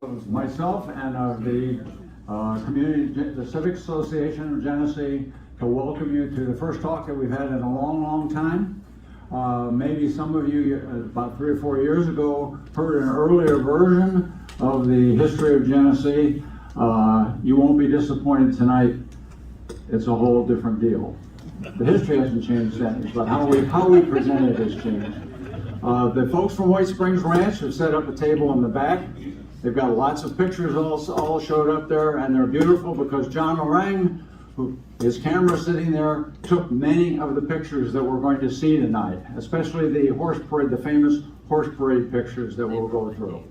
Myself and the Civic Association of Genesee to welcome you to the first talk that we've had in a long, long time. Maybe some of you about 3 or 4 years ago heard an earlier version of the History of Genesee. You won't be disappointed tonight. It's a whole different deal. The history hasn't changed that, but how we present it has changed. The folks from White Springs Ranch have set up a table in the back. They've got lots of pictures all showed up there, and they're beautiful because John Orang, his camera sitting there, took many of the pictures that we're going to see tonight, especially the horse parade, the famous horse parade pictures that we'll go through.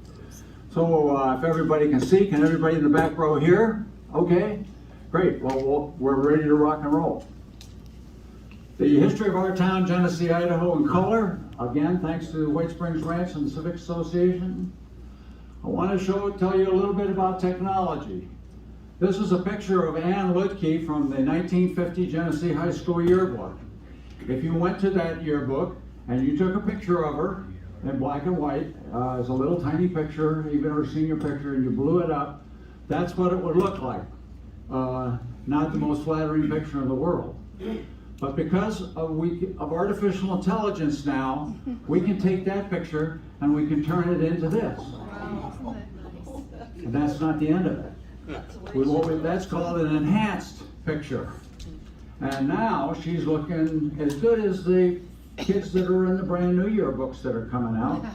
So if everybody can see, can everybody in the back row hear? Okay, great. Well, we're ready to rock and roll. The history of our town, Genesee, Idaho, in color. Again, thanks to White Springs Ranch and the Civic Association. I want to tell you a little bit about technology. This is a picture of Ann Lutke from the 1950 Genesee High School yearbook. If you went to that yearbook and you took a picture of her in black and white, as a little tiny picture, even her senior picture, and you blew it up, that's what it would look like. Not the most flattering picture in the world. But because of artificial intelligence now, we can take that picture and we can turn it into this. And that's not the end of it. That's called an enhanced picture. And now she's looking as good as the kids that are in the brand new yearbooks that are coming out.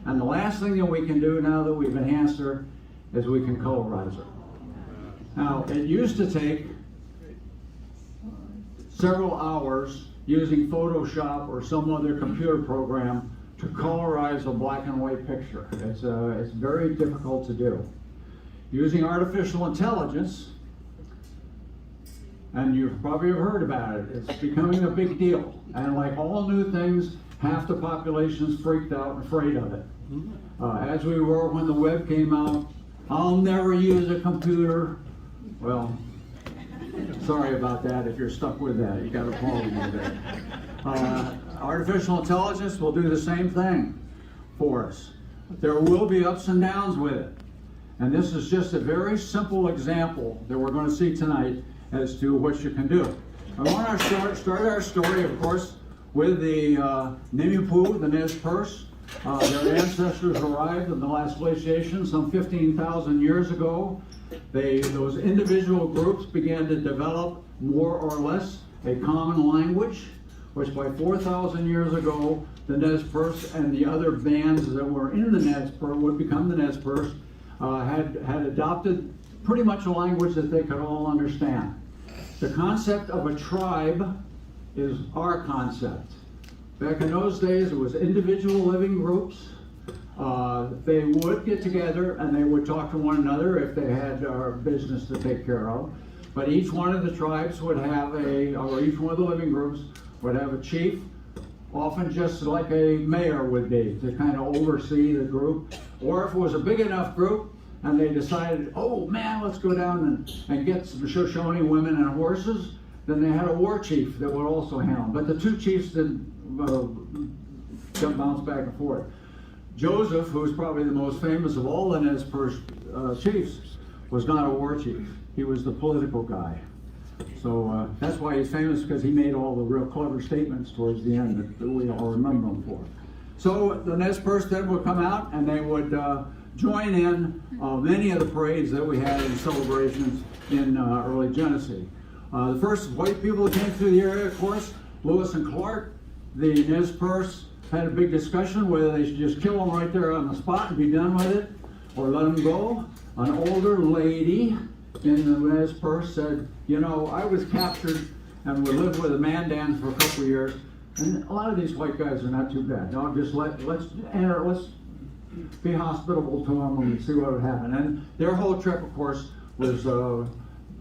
And the last thing that we can do now that we've enhanced her is we can colorize her. Now, it used to take several hours using Photoshop or some other computer program to colorize a black and white picture. It's very difficult to do. Using artificial intelligence, and you've probably heard about it, it's becoming a big deal. And like all new things, half the population's freaked out and afraid of it. As we were when the web came out, I'll never use a computer. Well, sorry about that if you're stuck with that. You got a problem with it. Artificial intelligence will do the same thing for us. There will be ups and downs with it. And this is just a very simple example that we're going to see tonight as to what you can do. I want to start our story, of course, with the Nimipu, the Nez Perce. Their ancestors arrived in the last glaciation some 15,000 years ago. Those individual groups began to develop more or less a common language, which by 4,000 years ago, the Nez Perce and the other bands that were in the Nez Perce would become the Nez Perce, had adopted pretty much a language that they could all understand. The concept of a tribe is our concept. Back in those days, it was individual living groups. They would get together and they would talk to one another if they had business to take care of. But each one of the tribes would have or each one of the living groups would have a chief, often just like a mayor would be, to kind of oversee the group. Or if it was a big enough group and they decided, oh man, let's go down and get some Shoshone women and horses, then they had a war chief that would also handle them. But the two chiefs didn't bounce back and forth. Joseph, who's probably the most famous of all the Nez Perce chiefs, was not a war chief. He was the political guy. So that's why he's famous, because he made all the real clever statements towards the end that we all remember him for. So the Nez Perce then would come out and they would join in many of the parades that we had in celebrations in early Genesee. The first white people that came through the area, of course, Lewis and Clark. The Nez Perce had a big discussion whether they should just kill them right there on the spot and be done with it, or let them go. An older lady in the Nez Perce said, you know, I was captured and we lived with a Mandans for a couple of years, and a lot of these white guys are not too bad. No, just let's be hospitable to them and see what would happen. And their whole trip, of course, was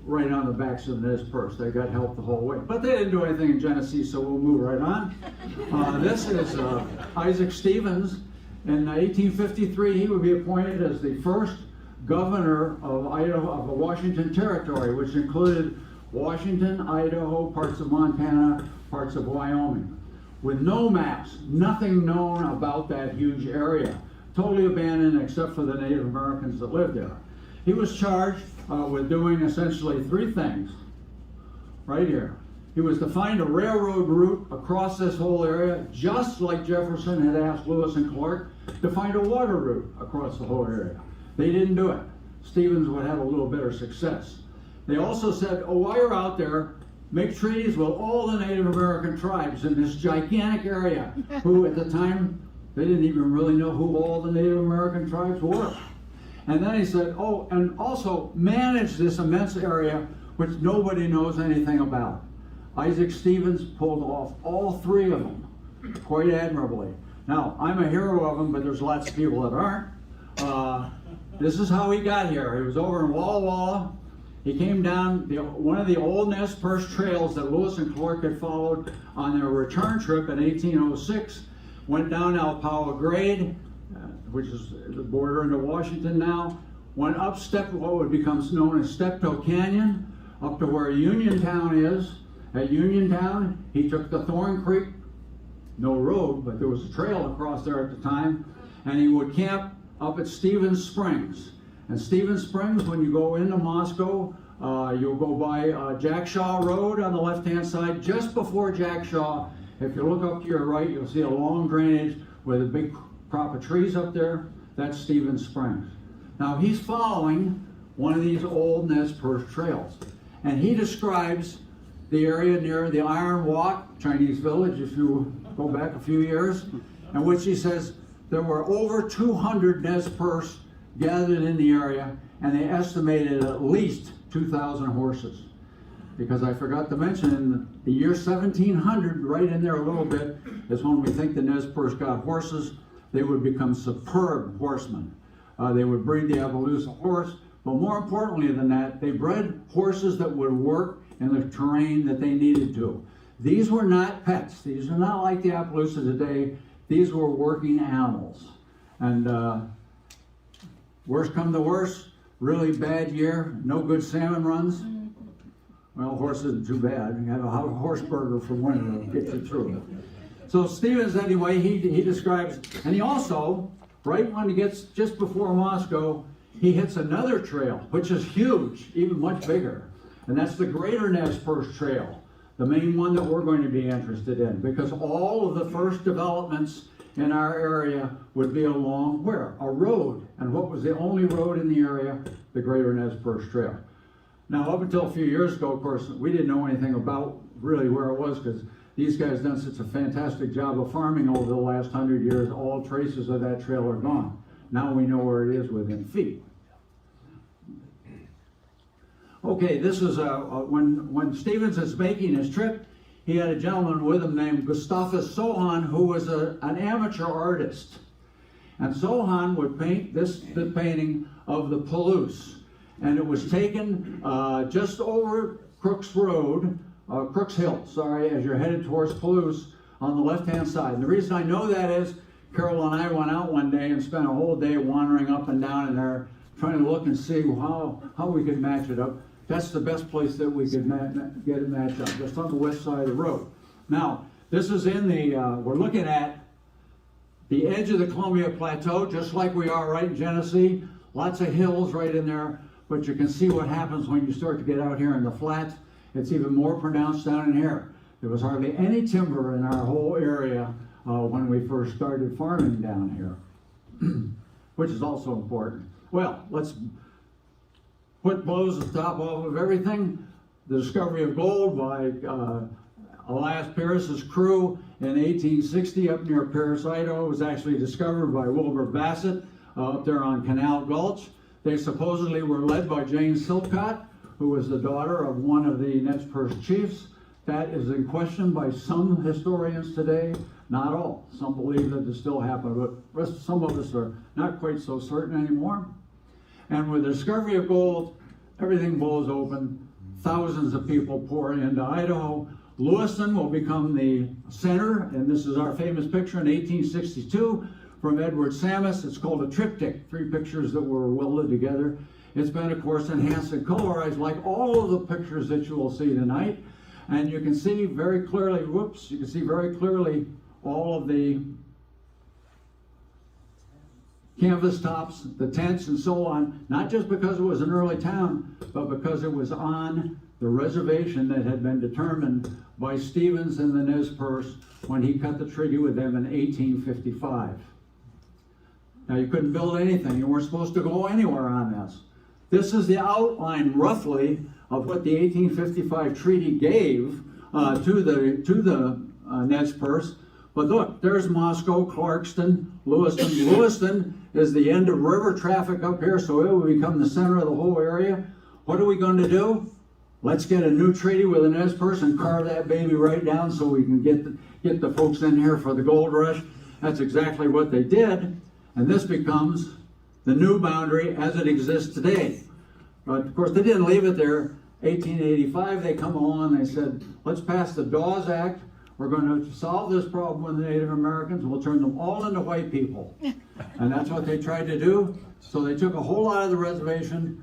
right on the backs of the Nez Perce. They got help the whole way. But they didn't do anything in Genesee, so we'll move right on. This is Isaac Stevens. In 1853, he would be appointed as the first governor of Idaho, of the Washington Territory, which included Washington, Idaho, parts of Montana, parts of Wyoming. With no maps, nothing known about that huge area. totally abandoned except for the Native Americans that lived there. He was charged with doing essentially three things, right here. He was to find a railroad route across this whole area, just like Jefferson had asked Lewis and Clark to find a water route across the whole area. They didn't do it. Stevens would have a little better success. They also said, oh, while you're out there, make treaties with all the Native American tribes in this gigantic area, who at the time, they didn't even really know who all the Native American tribes were. And then he said, oh, and also manage this immense area which nobody knows anything about. Isaac Stevens pulled off all three of them quite admirably. Now, I'm a hero of them, but there's lots of people that aren't. This is how he got here. He was over in Walla Walla. He came down one of the old Nez Perce trails that Lewis and Clark had followed on their return trip in 1806. Went down Alpawa Grade, which is the border into Washington now. Went up what would become known as Steptoe Canyon, up to where Uniontown is. At Uniontown, he took the Thorn Creek, no road, but there was a trail across there at the time, and he would camp up at Stevens Springs. And Stevens Springs, when you go into Moscow, you'll go by Jackshaw Road on the left-hand side. Just before Jackshaw, if you look up to your right, you'll see a long drainage with a big crop of trees up there. That's Stevens Springs. Now, he's following one of these old Nez Perce trails, and he describes the area near the Iron Walk, Chinese village, if you go back a few years, in which he says there were over 200 Nez Perce gathered in the area, and they estimated at least 2,000 horses. Because I forgot to mention, in the year 1700, right in there a little bit, is when we think the Nez Perce got horses. They would become superb horsemen. They would breed the Appaloosa horse, but more importantly than that, they bred horses that would work in the terrain that they needed to. These were not pets. These are not like the Appaloosa today. These were working animals. And worst come to worst, really bad year, no good salmon runs. Well, horse isn't too bad. You have a horse burger for winter to get you through. So Stevens, anyway, he describes, and he also, right when he gets just before Moscow, he hits another trail, which is huge, even much bigger. And that's the Greater Nez Perce Trail, the main one that we're going to be interested in, because all of the first developments in our area would be along where? A road. And what was the only road in the area? The Greater Nez Perce Trail. Now, up until a few years ago, of course, we didn't know anything about really where it was, because these guys done such a fantastic job of farming over the last 100 years. All traces of that trail are gone. Now we know where it is within feet. Okay, this is when Stevens is making his trip, he had a gentleman with him named Gustavus Sohan, who was an amateur artist. And Sohan would paint the painting of the Palouse. And it was taken just over Crooks Hill, as you're headed towards Palouse on the left-hand side. And the reason I know that is Carol and I went out one day and spent a whole day wandering up and down in there, trying to look and see how we could match it up. That's the best place that we could get it matched up, just on the west side of the road. Now, this is in the, we're looking at the edge of the Columbia Plateau, just like we are right in Genesee. Lots of hills right in there, but you can see what happens when you start to get out here in the flats. It's even more pronounced down in here. There was hardly any timber in our whole area when we first started farming down here, which is also important. Well, let's put blows the top off of everything. The discovery of gold by Elias Pierce's crew in 1860 up near Pierce, Idaho, was actually discovered by Wilbur Bassett up there on Canal Gulch. They supposedly were led by Jane Silcott, who was the daughter of one of the Nez Perce chiefs. That is in question by some historians today, not all. Some believe that it still happened, but some of us are not quite so certain anymore. And with the discovery of gold, everything blows open. Thousands of people pour into Idaho. Lewiston will become the center, and this is our famous picture in 1862 from Edward Sammis. It's called a triptych, 3 pictures that were welded together. It's been, of course, enhanced and colorized like all of the pictures that you will see tonight. And you can see very clearly, you can see very clearly all of the canvas tops, the tents and so on, not just because it was an early town, but because it was on the reservation that had been determined by Stevens and the Nez Perce when he cut the treaty with them in 1855. Now you couldn't build anything, you weren't supposed to go anywhere on this. This is the outline roughly of what the 1855 treaty gave to the Nez Perce. But look, there's Moscow, Clarkston, Lewiston. Lewiston is the end of river traffic up here, so it will become the center of the whole area. What are we going to do? Let's get a new treaty with the Nez Perce and carve that baby right down so we can get the folks in here for the gold rush. That's exactly what they did, and this becomes the new boundary as it exists today. But of course, they didn't leave it there. 1885, they come along and they said, let's pass the Dawes Act. We're going to solve this problem with the Native Americans. We'll turn them all into white people. And that's what they tried to do. So they took a whole lot of the reservation,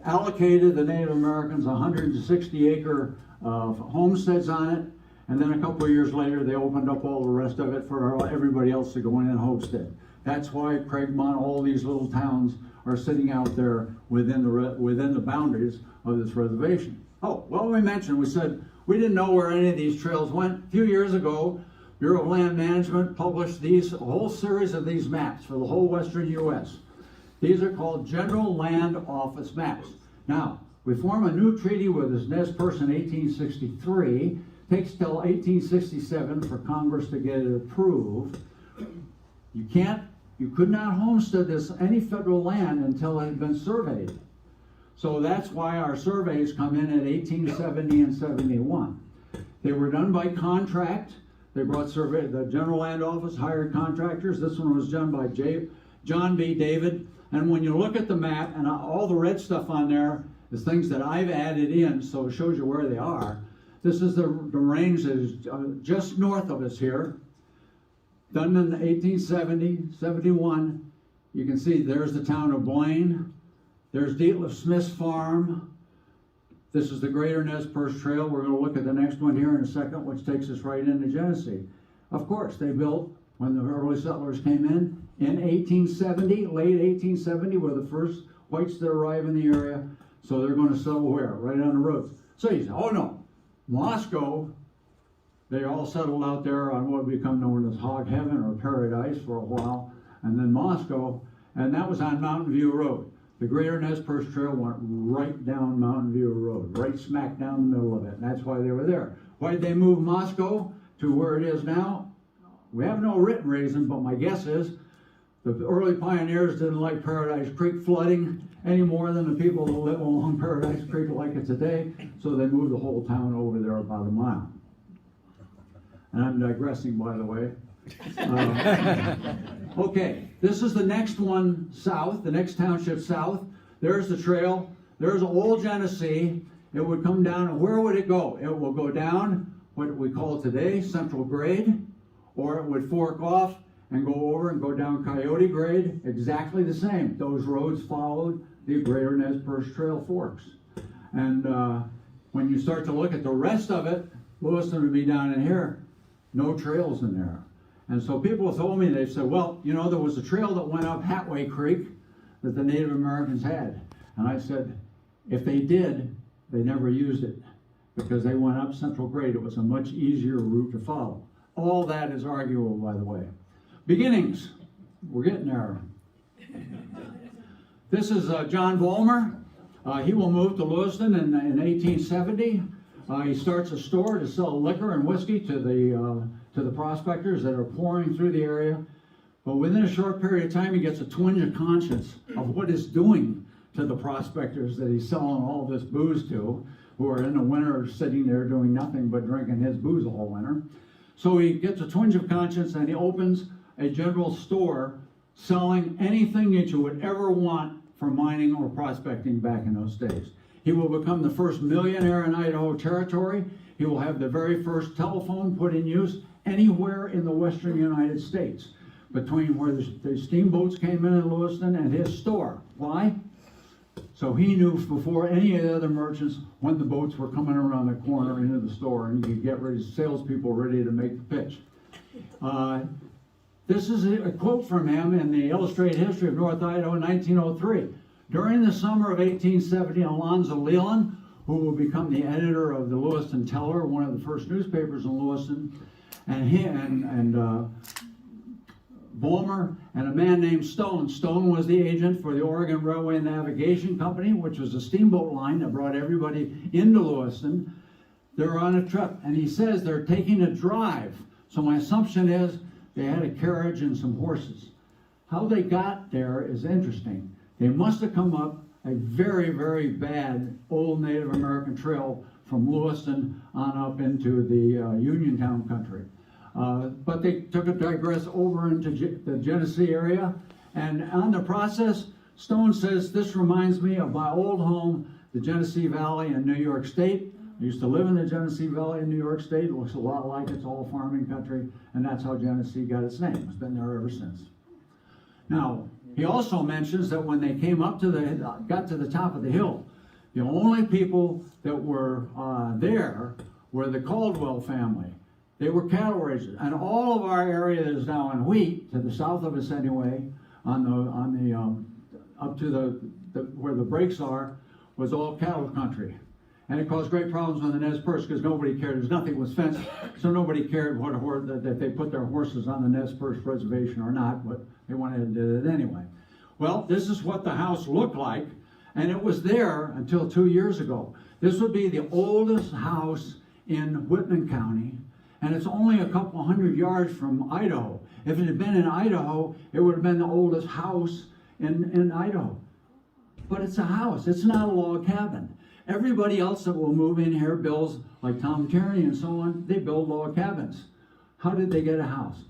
allocated the Native Americans 160-acre homesteads on it, and then a couple of years later, they opened up all the rest of it for everybody else to go in and homestead. That's why Craigmont, all these little towns are sitting out there within the boundaries of this reservation. Oh, well, we said we didn't know where any of these trails went. A few years ago, Bureau of Land Management published a whole series of these maps for the whole western U.S. These are called General Land Office maps. Now, we form a new treaty with this Nez Perce in 1863. Takes till 1867 for Congress to get it approved. You could not homestead any federal land until it had been surveyed. So that's why our surveys come in at 1870 and 71. They were done by contract. They brought the General Land Office hired contractors. This one was done by John B. David. And when you look at the map, and all the red stuff on there is things that I've added in, so it shows you where they are. This is the range that is just north of us here. Done in 1870, 71. You can see there's the town of Blaine. There's Detlef Smith's farm. This is the Greater Nez Perce Trail. We're going to look at the next one here in a second, which takes us right into Genesee. Of course, they built, when the early settlers came in 1870, late 1870, were the first whites to arrive in the area. So they're going to settle where? Right on the roads. So you say, oh no, Moscow, they all settled out there on what would become known as Hog Heaven or Paradise for a while, and then Moscow, and that was on Mountain View Road. The Greater Nez Perce Trail went right down Mountain View Road, right smack down the middle of it, and that's why they were there. Why did they move Moscow to where it is now? We have no written reason, but my guess is the early pioneers didn't like Paradise Creek flooding any more than the people that live along Paradise Creek like it today, so they moved the whole town over there about a mile. And I'm digressing, by the way. Okay, this is the next one south, the next township south. There's the trail. There's Old Genesee. It would come down, and where would it go? It will go down what we call today Central Grade, or it would fork off and go over and go down Coyote Grade, exactly the same. Those roads followed the Greater Nez Perce Trail forks. And when you start to look at the rest of it, Lewiston would be down in here, no trails in there. And so people told me, they said, well, you know, there was a trail that went up Hatway Creek that the Native Americans had. And I said, if they did, they never used it because they went up Central Grade. It was a much easier route to follow. All that is arguable, by the way. Beginnings, we're getting there. This is John Vollmer. He will move to Lewiston in 1870. He starts a store to sell liquor and whiskey to the prospectors that are pouring through the area. But within a short period of time, he gets a twinge of conscience of what it's doing to the prospectors that he's selling all this booze to, who are in the winter sitting there doing nothing but drinking his booze all winter. So he gets a twinge of conscience and he opens a general store selling anything that you would ever want for mining or prospecting back in those days. He will become the first millionaire in Idaho Territory. He will have the very first telephone put in use anywhere in the western United States, between where the steamboats came in Lewiston and his store. Why? So he knew before any of the other merchants when the boats were coming around the corner into the store, and he could get salespeople ready to make the pitch. This is a quote from him in the Illustrated History of North Idaho in 1903. During the summer of 1870, Alonzo Leland, who will become the editor of the Lewiston Teller, one of the first newspapers in Lewiston, and he and Vollmer, and a man named Stone. Stone was the agent for the Oregon Railway Navigation Company, which was a steamboat line that brought everybody into Lewiston. They're on a trip, and he says they're taking a drive. So my assumption is they had a carriage and some horses. How they got there is interesting. They must have come up a very, very bad old Native American trail from Lewiston on up into the Uniontown country. But they took a digress over into the Genesee area, and on the process, Stone says, this reminds me of my old home, the Genesee Valley in New York State. I used to live in the Genesee Valley in New York State. It looks a lot like it's all farming country, and that's how Genesee got its name. It's been there ever since. Now, he also mentions that when they came up got to the top of the hill, the only people that were there were the Caldwell family. They were cattle raisers, and all of our area that is now in wheat, to the south of us anyway, up to where the breaks are, was all cattle country. And it caused great problems on the Nez Perce because nobody cared. There's nothing was fenced, so nobody cared that they put their horses on the Nez Perce reservation or not, but they went ahead and did it anyway. Well, this is what the house looked like, and it was there until 2 years ago. This would be the oldest house in Whitman County, and it's only a couple hundred yards from Idaho. If it had been in Idaho, it would have been the oldest house in Idaho. But it's a house, it's not a log cabin. Everybody else that will move in here builds, like Tom Tierney and so on, they build log cabins. How did they get a house?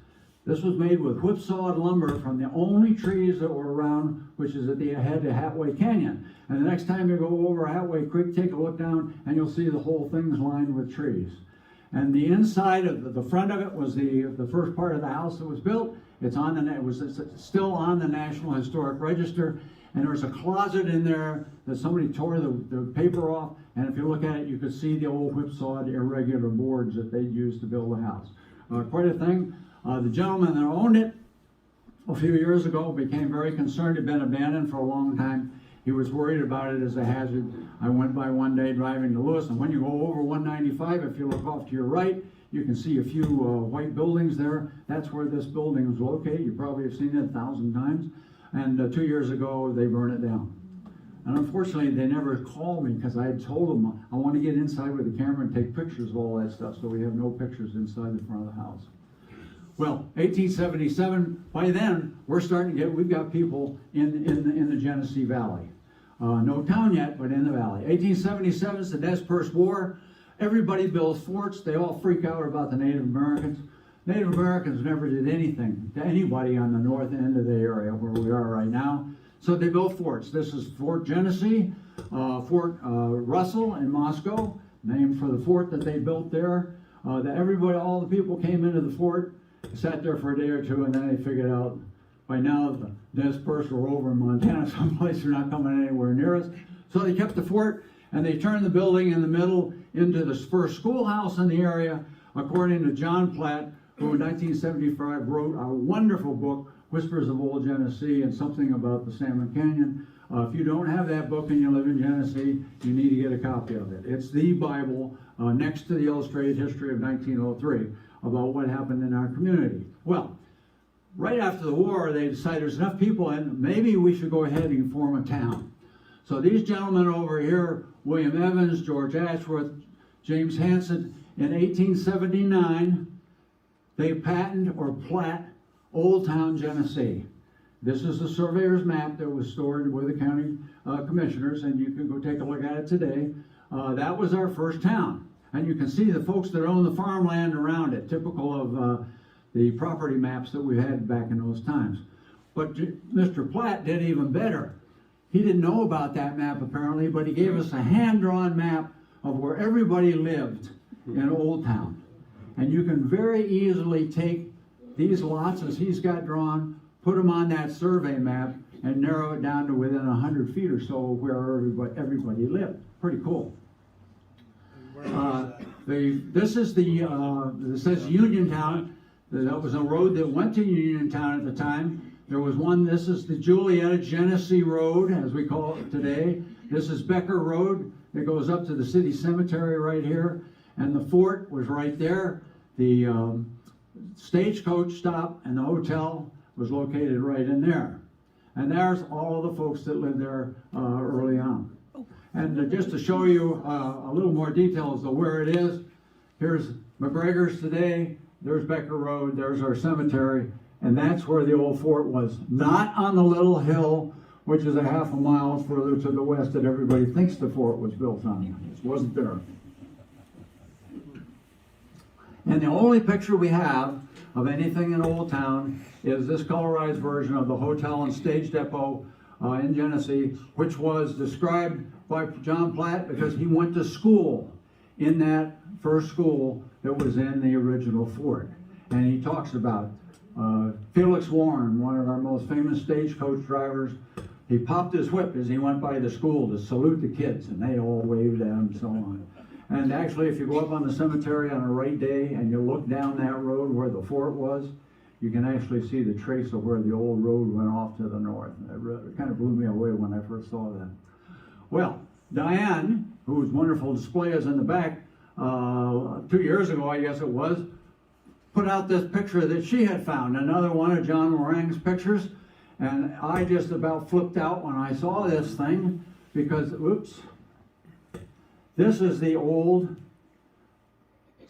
This was made with whipsawed lumber from the only trees that were around, which is at the head of Hatway Canyon. And the next time you go over Hatway Creek, take a look down, and you'll see the whole thing's lined with trees. And the inside of the front of it was the first part of the house that was built. It's still on the National Historic Register. And there's a closet in there that somebody tore the paper off, and if you look at it, you could see the old whipsawed irregular boards that they'd used to build the house. Quite a thing. The gentleman that owned it a few years ago became very concerned. It had been abandoned for a long time. He was worried about it as a hazard. I went by one day driving to Lewis, and when you go over 195, if you look off to your right, you can see a few white buildings there. That's where this building was located. You probably have seen it 1,000 times. And 2 years ago, they burned it down. And unfortunately, they never called me because I had told them I want to get inside with the camera and take pictures of all that stuff, so we have no pictures inside the front of the house. Well, 1877, by then, we've got people in the Genesee Valley. No town yet, but in the valley. 1877 is the Nez Perce War. Everybody builds forts. They all freak out about the Native Americans. Native Americans never did anything to anybody on the north end of the area where we are right now. So they built forts. This is Fort Genesee, Fort Russell in Moscow, named for the fort that they built there. All the people came into the fort, sat there for a day or two, and then they figured out by now the Nez Perce were over in Montana someplace. They're not coming anywhere near us. So they kept the fort, and they turned the building in the middle into the first schoolhouse in the area, according to John Platt, who in 1975 wrote a wonderful book, Whispers of Old Genesee, and something about the Salmon Canyon. If you don't have that book and you live in Genesee, you need to get a copy of it. It's the Bible next to the Illustrated History of 1903 about what happened in our community. Well, right after the war, they decided there's enough people in, maybe we should go ahead and form a town. So these gentlemen over here, William Evans, George Ashworth, James Hansen, in 1879, they patent or plat Old Town Genesee. This is the surveyor's map that was stored with the county commissioners, and you can go take a look at it today. That was our first town. And you can see the folks that own the farmland around it, typical of the property maps that we had back in those times. But Mr. Platt did even better. He didn't know about that map apparently, but he gave us a hand-drawn map of where everybody lived in Old Town. And you can very easily take these lots as he's got drawn, put them on that survey map, and narrow it down to within 100 feet or so of where everybody lived. Pretty cool. This is this says Uniontown. That was a road that went to Uniontown at the time. There was one, this is the Genesee Road, as we call it today. This is Becker Road. It goes up to the city cemetery right here. And the fort was right there. The stagecoach stop and the hotel was located right in there. And there's all of the folks that lived there early on. And just to show you a little more details of where it is, here's McGregor's today, there's Becker Road, there's our cemetery, and that's where the old fort was. Not on the little hill, which is a half a mile further to the west that everybody thinks the fort was built on. It wasn't there. And the only picture we have of anything in Old Town is this colorized version of the hotel and stage depot in Genesee, which was described by John Platt because he went to school in that first school that was in the original fort. And he talks about Felix Warren, one of our most famous stagecoach drivers. He popped his whip as he went by the school to salute the kids, and they all waved at him and so on. And actually, if you go up on the cemetery on a right day and you look down that road where the fort was, you can actually see the trace of where the old road went off to the north. It kind of blew me away when I first saw that. Well, Diane, whose wonderful display is in the back, 2 years ago, I guess it was, put out this picture that she had found, another one of John Morang's pictures. And I just about flipped out when I saw this thing because, oops, this is the old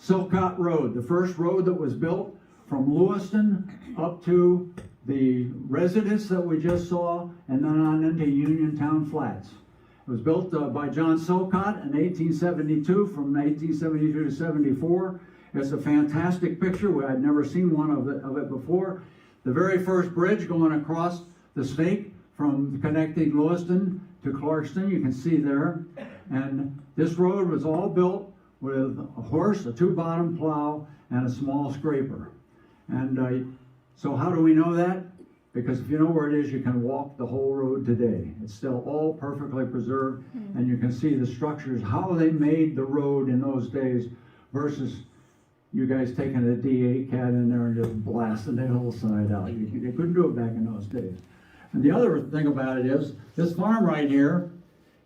Silcott Road, the first road that was built from Lewiston up to the residence that we just saw and then on into Uniontown Flats. It was built by John Silcott in 1872, from 1872 to 74. It's a fantastic picture. I'd never seen one of it before. The very first bridge going across the Snake from connecting Lewiston to Clarkston, you can see there. And this road was all built with a horse, a two-bottom plow, and a small scraper. And so how do we know that? Because if you know where it is, you can walk the whole road today. It's still all perfectly preserved, and you can see the structures, how they made the road in those days versus you guys taking a D8 cat in there and just blasting the hillside out. You couldn't do it back in those days. And the other thing about it is, this farm right here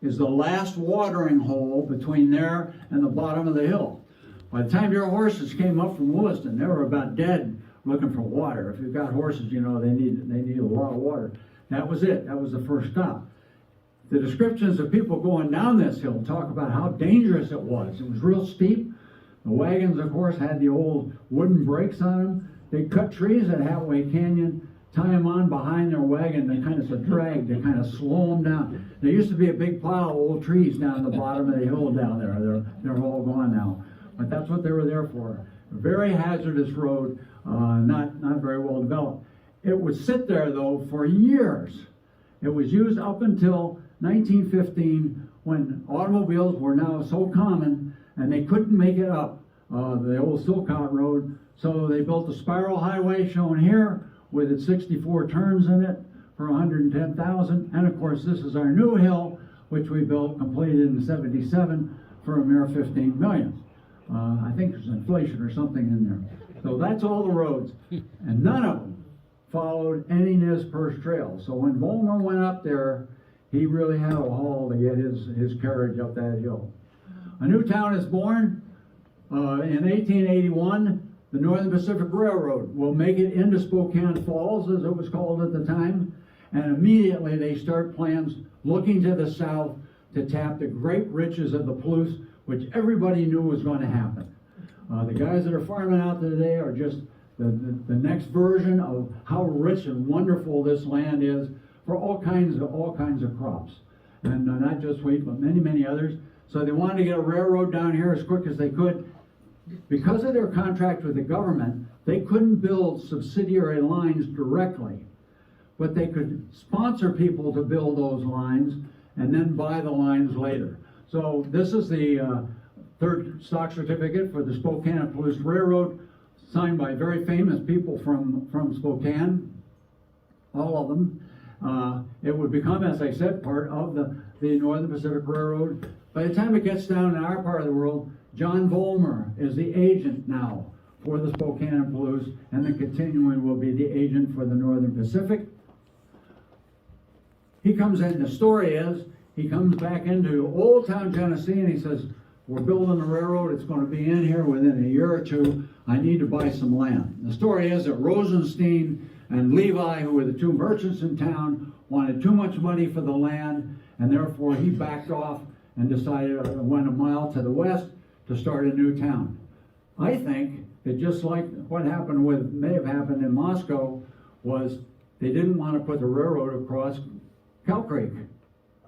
is the last watering hole between there and the bottom of the hill. By the time your horses came up from Lewiston, they were about dead looking for water. If you've got horses, you know they need a lot of water. That was it. That was the first stop. The descriptions of people going down this hill talk about how dangerous it was. It was real steep. The wagons, of course, had the old wooden brakes on them. They cut trees at Hathaway Canyon, tie them on behind their wagon. They kind of drag to kind of slow them down. There used to be a big pile of old trees down the bottom of the hill down there. They're all gone now. But that's what they were there for. A very hazardous road, not very well developed. It would sit there, though, for years. It was used up until 1915, when automobiles were now so common and they couldn't make it up the old Silcott Road. So they built a spiral highway shown here with its 64 turns in it for $110,000. And of course, this is our new hill, which we built, completed in '77 for a mere $15 million. I think there's inflation or something in there. So that's all the roads. And none of them followed any Nez Trail. So when Volmer went up there, he really had a haul to get his carriage up that hill. A new town is born. In 1881, the Northern Pacific Railroad will make it into Spokane Falls, as it was called at the time. And immediately they start plans looking to the south to tap the great riches of the Palouse, which everybody knew was going to happen. The guys that are farming out there today are just the next version of how rich and wonderful this land is for all kinds of crops, and not just wheat, but many others. So they wanted to get a railroad down here as quick as they could. Because of their contract with the government, they couldn't build subsidiary lines directly, but they could sponsor people to build those lines and then buy the lines later. So this is the third stock certificate for the Spokane and Palouse Railroad, signed by very famous people from Spokane, all of them. It would become, as I said, part of the Northern Pacific Railroad. By the time it gets down in our part of the world, John Volmer is the agent now for the Spokane and Palouse, and then continuing will be the agent for the Northern Pacific. He comes in, the story is, he comes back into Old Town Genesee and he says, we're building a railroad, it's going to be in here within a year or two, I need to buy some land. The story is that Rosenstein and Levi, who were the two merchants in town, wanted too much money for the land, and therefore he backed off and decided went a mile to the west to start a new town. I think that just like what happened with, may have happened in Moscow, was they didn't want to put the railroad across Cow Creek.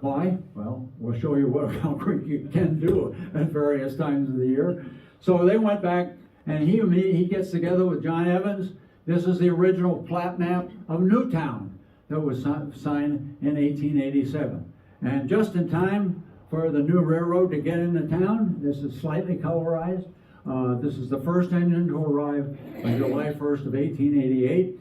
Why? Well, we'll show you what Cow Creek can do at various times of the year. So they went back, and he gets together with John Evans. This is the original plat map of Newtown that was signed in 1887. And just in time for the new railroad to get into town, this is slightly colorized. This is the first engine to arrive on July 1st of 1888.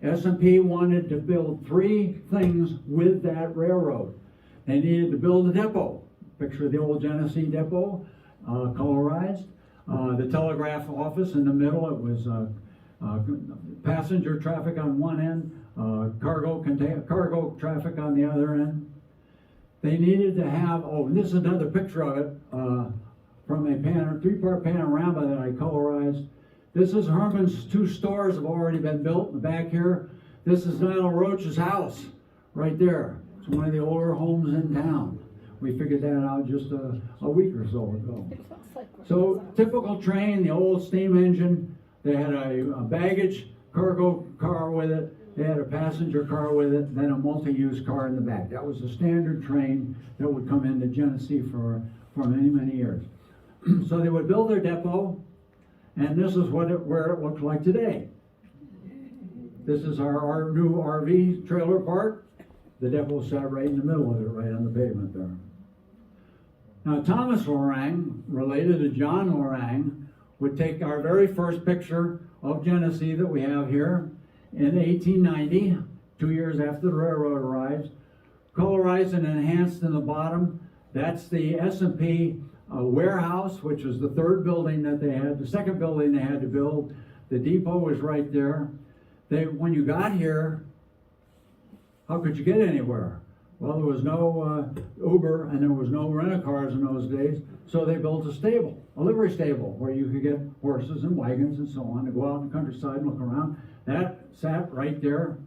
S&P wanted to build three things with that railroad. They needed to build a depot. Picture the old Genesee depot, colorized. The telegraph office in the middle, it was passenger traffic on one end, cargo traffic on the other end. They needed to have, oh, this is another picture of it from a three-part panorama that I colorized. This is Herman's two stores have already been built in the back here. This is Donald Roach's house right there. It's one of the older homes in town. We figured that out just a week or so ago. So typical train, the old steam engine. They had a baggage cargo car with it. They had a passenger car with it, then a multi-use car in the back. That was the standard train that would come into Genesee for many, many years. So they would build their depot, and this is where it looks like today. This is our new RV trailer park. The depot sat right in the middle of it, right on the pavement there. Now Thomas Lorang, related to John Lorang, would take our very first picture of Genesee that we have here in 1890, 2 years after the railroad arrives, colorized and enhanced in the bottom. That's the S&P warehouse, which was the third building that they had, the second building they had to build. The depot was right there. When you got here, how could you get anywhere? Well, there was no Uber and there was no rent-a-cars in those days, so they built a stable, a livery stable, where you could get horses and wagons and so on to go out in the countryside and look around. That sat right there.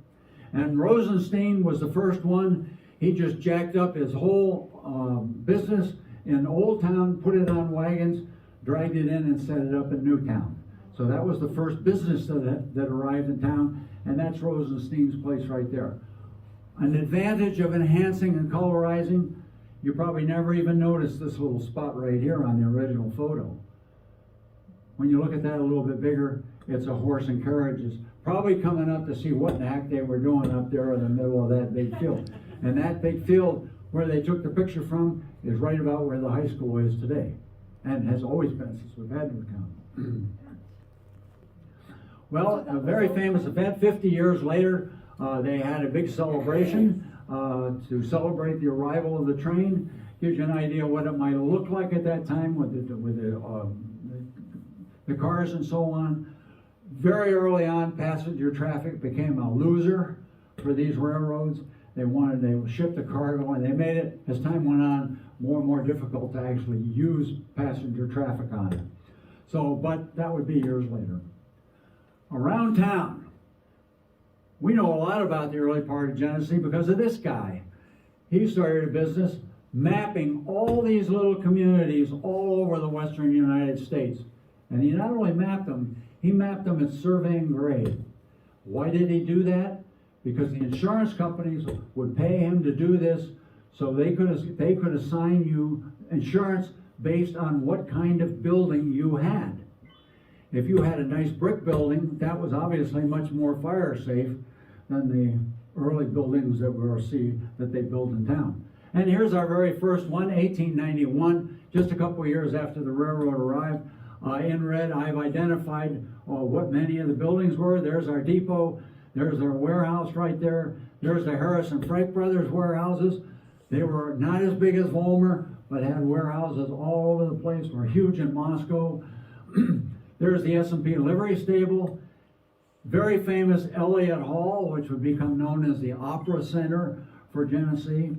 And Rosenstein was the first one. He just jacked up his whole business in Old Town, put it on wagons, dragged it in and set it up in Newtown. So that was the first business that arrived in town, and that's Rosenstein's place right there. An advantage of enhancing and colorizing, you probably never even noticed this little spot right here on the original photo. When you look at that a little bit bigger, it's a horse and carriages, probably coming up to see what in the heck they were doing up there in the middle of that big field. And that big field where they took the picture from is right about where the high school is today, and has always been since we've had Newtown. Well, a very famous event, 50 years later, they had a big celebration to celebrate the arrival of the train. Gives you an idea what it might have looked like at that time with the cars and so on. Very early on, passenger traffic became a loser for these railroads. They ship the cargo, and they made it, as time went on, more and more difficult to actually use passenger traffic on it. So, but that would be years later. Around town, we know a lot about the early part of Genesee because of this guy. He started a business mapping all these little communities all over the western United States. And he not only mapped them, he mapped them at surveying grade. Why did he do that? Because the insurance companies would pay him to do this, so they could assign you insurance based on what kind of building you had. If you had a nice brick building, that was obviously much more fire safe than the early buildings that we'll see that they built in town. And here's our very first one, 1891, just a couple of years after the railroad arrived. In red, I've identified what many of the buildings were. There's our depot. There's our warehouse right there. There's the Harrison Frank Brothers warehouses. They were not as big as Volmer, but had warehouses all over the place. Were huge in Moscow. There's the S&P livery stable. Very famous Elliott Hall, which would become known as the Opera Center for Genesee.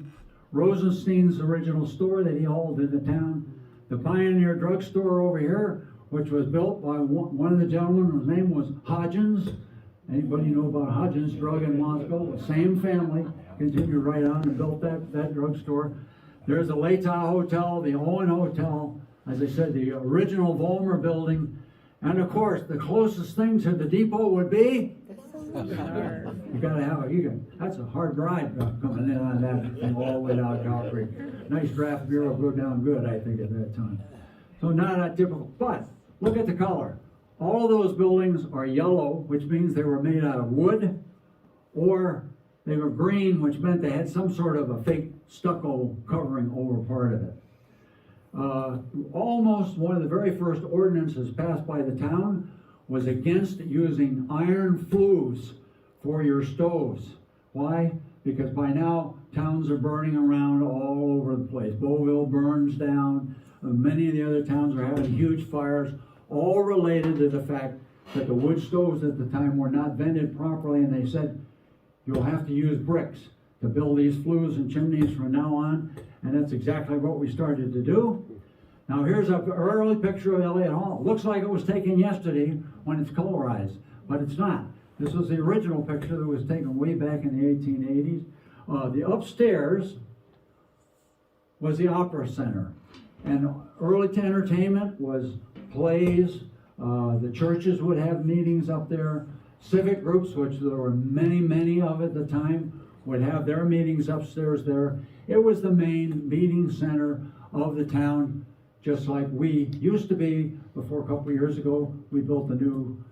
Rosenstein's original store that he hauled into town. The Pioneer Drugstore over here, which was built by one of the gentlemen whose name was Hodgins. Anybody know about Hodgins Drug in Moscow? The same family continued right on and built that drugstore. There's the Latah Hotel, the Owen Hotel, as I said, the original Vollmer building. And of course, the closest thing to the depot would be? You gotta have that's a hard ride coming in on that thing all the way down Cow Creek. Nice draft beer will go down good, I think, at that time. So not that typical, but look at the color. All of those buildings are yellow, which means they were made out of wood, or they were green, which meant they had some sort of a fake stucco covering over part of it. Almost one of the very first ordinances passed by the town was against using iron flues for your stoves. Why? Because by now towns are burning around all over the place. Beauville burns down. Many of the other towns are having huge fires, all related to the fact that the wood stoves at the time were not vented properly, and they said you'll have to use bricks to build these flues and chimneys from now on, and that's exactly what we started to do. Now here's an early picture of Elliott Hall. Looks like it was taken yesterday when it's colorized, but it's not. This was the original picture that was taken way back in the 1880s. The upstairs was the Opera Center, and early to entertainment was plays. The churches would have meetings up there. Civic groups, which there were many of at the time, would have their meetings upstairs there. It was the main meeting center of the town, just like we used to be before a couple of years ago. We built a new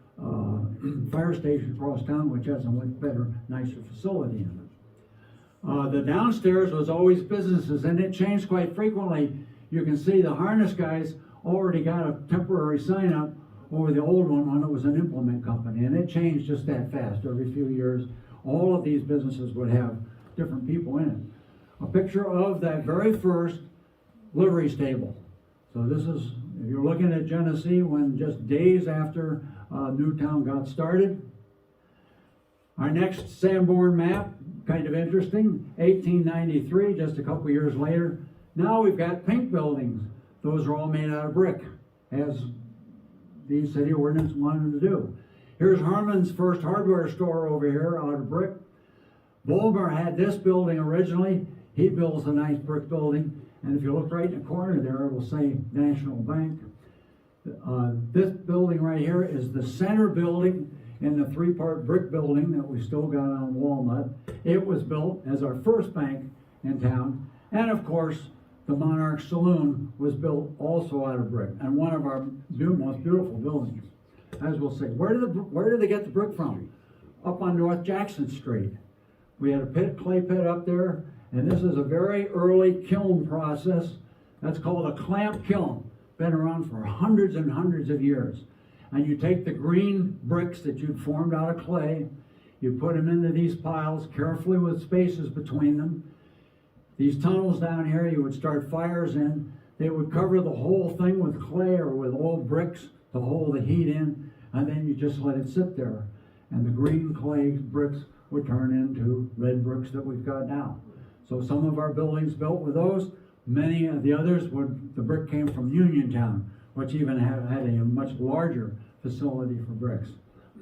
fire station across town, which has a much better, nicer facility in it. The downstairs was always businesses, and it changed quite frequently. You can see the harness guys already got a temporary sign up over the old one when it was an implement company, and it changed just that fast. Every few years, all of these businesses would have different people in it. A picture of that very first livery stable. So this is, if you're looking at Genesee, when just days after Newtown got started. Our next Sanborn map, kind of interesting, 1893, just a couple years later. Now we've got pink buildings. Those are all made out of brick, as the city ordinance wanted to do. Here's Harmon's first hardware store over here out of brick. Vollmer had this building originally. He builds a nice brick building. And if you look right in the corner there, it will say National Bank. This building right here is the center building in the three-part brick building that we still got on Walnut. It was built as our first bank in town. And of course, the Monarch Saloon was built also out of brick, and one of our most beautiful buildings. As we'll say, where did they get the brick from? Up on North Jackson Street. We had a clay pit up there, and this is a very early kiln process. That's called a clamp kiln. Been around for hundreds and hundreds of years. And you take the green bricks that you'd formed out of clay, you put them into these piles carefully with spaces between them. These tunnels down here, you would start fires in. They would cover the whole thing with clay or with old bricks to hold the heat in, and then you just let it sit there. And the green clay bricks would turn into red bricks that we've got now. So some of our buildings built with those. Many of the others, the brick came from Uniontown, which even had a much larger facility for bricks.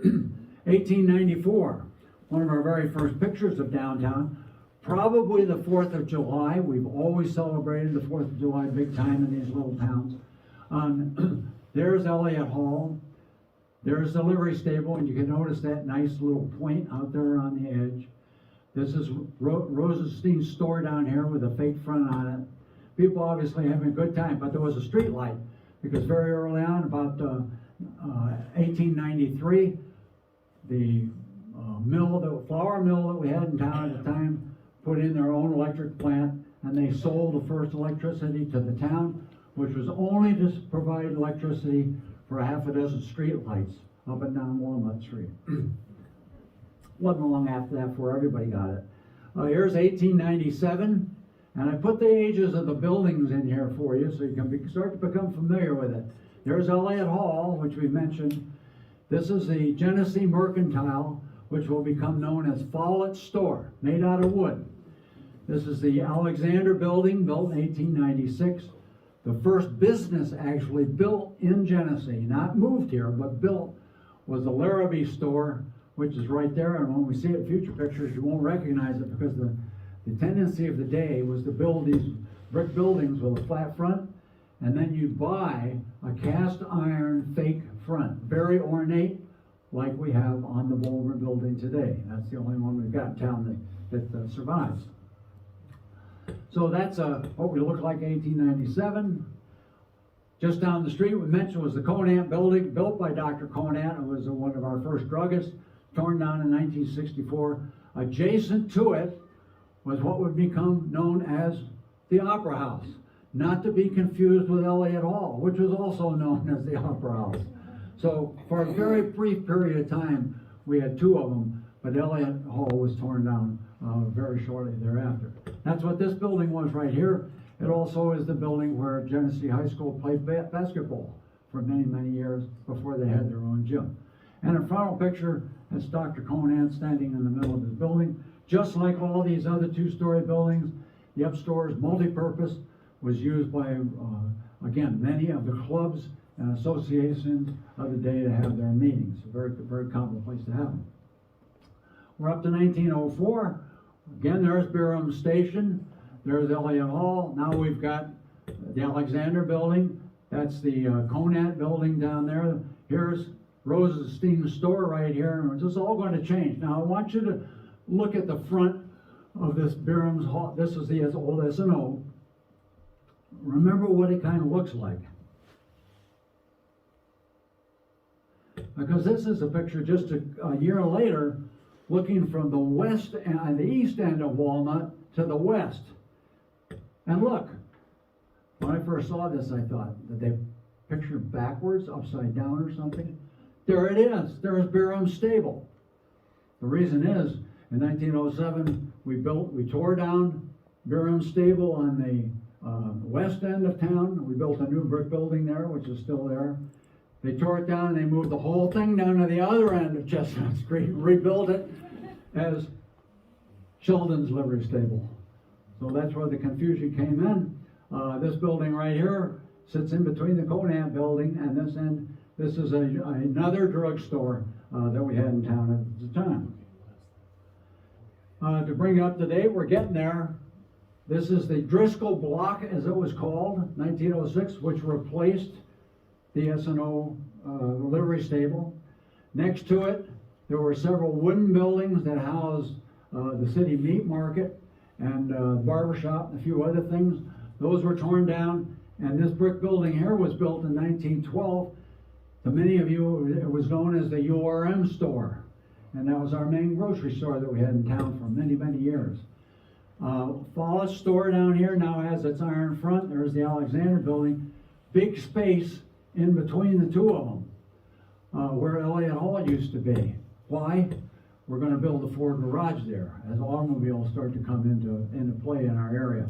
1894, one of our very first pictures of downtown. Probably the 4th of July. We've always celebrated the 4th of July big time in these little towns. There's Elliott Hall. There's the livery stable, and you can notice that nice little point out there on the edge. This is Rosenstein's store down here with a fake front on it. People obviously having a good time, but there was a street light because very early on, about 1893, the flour mill that we had in town at the time put in their own electric plant, and they sold the first electricity to the town, which was only to provide electricity for half a dozen street lights up and down Walnut Street. Wasn't long after that before everybody got it. Here's 1897. And I put the ages of the buildings in here for you so you can start to become familiar with it. There's Elliott Hall, which we mentioned. This is the Genesee Mercantile, which will become known as Follett's Store, made out of wood. This is the Alexander Building, built in 1896. The first business actually built in Genesee, not moved here, but built, was the Larrabee Store, which is right there. And when we see it in future pictures, you won't recognize it because the tendency of the day was to build these brick buildings with a flat front, and then you buy a cast iron fake front, very ornate, like we have on the Bowman Building today. That's the only one we've got in town that survives. So that's what we look like in 1897. Just down the street, we mentioned, was the Conant Building, built by Dr. Conant, who was one of our first druggists, torn down in 1964. Adjacent to it was what would become known as the Opera House, not to be confused with Elliott Hall, which was also known as the Opera House. So for a very brief period of time, we had two of them, but Elliott Hall was torn down very shortly thereafter. That's what this building was right here. It also is the building where Genesee High School played basketball for many, many years before they had their own gym. And a final picture, that's Dr. Conant standing in the middle of his building. Just like all these other two-story buildings, the upstairs multi-purpose was used by, again, many of the clubs and associations of the day to have their meetings. A very, very common place to have them. We're up to 1904. Again, there's Byram Station. There's Elliott Hall. Now we've got the Alexander Building. That's the Conant Building down there. Here's Rosenstein's store right here. And this is all going to change. Now I want you to look at the front of this Byram's Hall. This is the old S&O. Remember what it kind of looks like. Because this is a picture just a year later, looking from the west and the east end of Walnut to the west. And look, when I first saw this, I thought, did they picture backwards, upside down or something? There it is. There's Byram's Stable. The reason is, in 1907, we tore down Byram's Stable on the west end of town. We built a new brick building there, which is still there. They tore it down and they moved the whole thing down to the other end of Chestnut Street and rebuilt it as Sheldon's Livery Stable. So that's where the confusion came in. This building right here sits in between the Conant Building and this end. This is another drugstore that we had in town at the time. To bring it up to date, we're getting there. This is the Driscoll Block, as it was called, 1906, which replaced the S&O livery stable. Next to it, there were several wooden buildings that housed the city meat market and barber shop and a few other things. Those were torn down, and this brick building here was built in 1912. To many of you, it was known as the URM store, and that was our main grocery store that we had in town for many, many years. Follett's store down here now has its iron front. There's the Alexander Building. Big space in between the two of them, where Elliott Hall used to be. Why? We're going to build a Ford garage there as automobiles start to come into play in our area.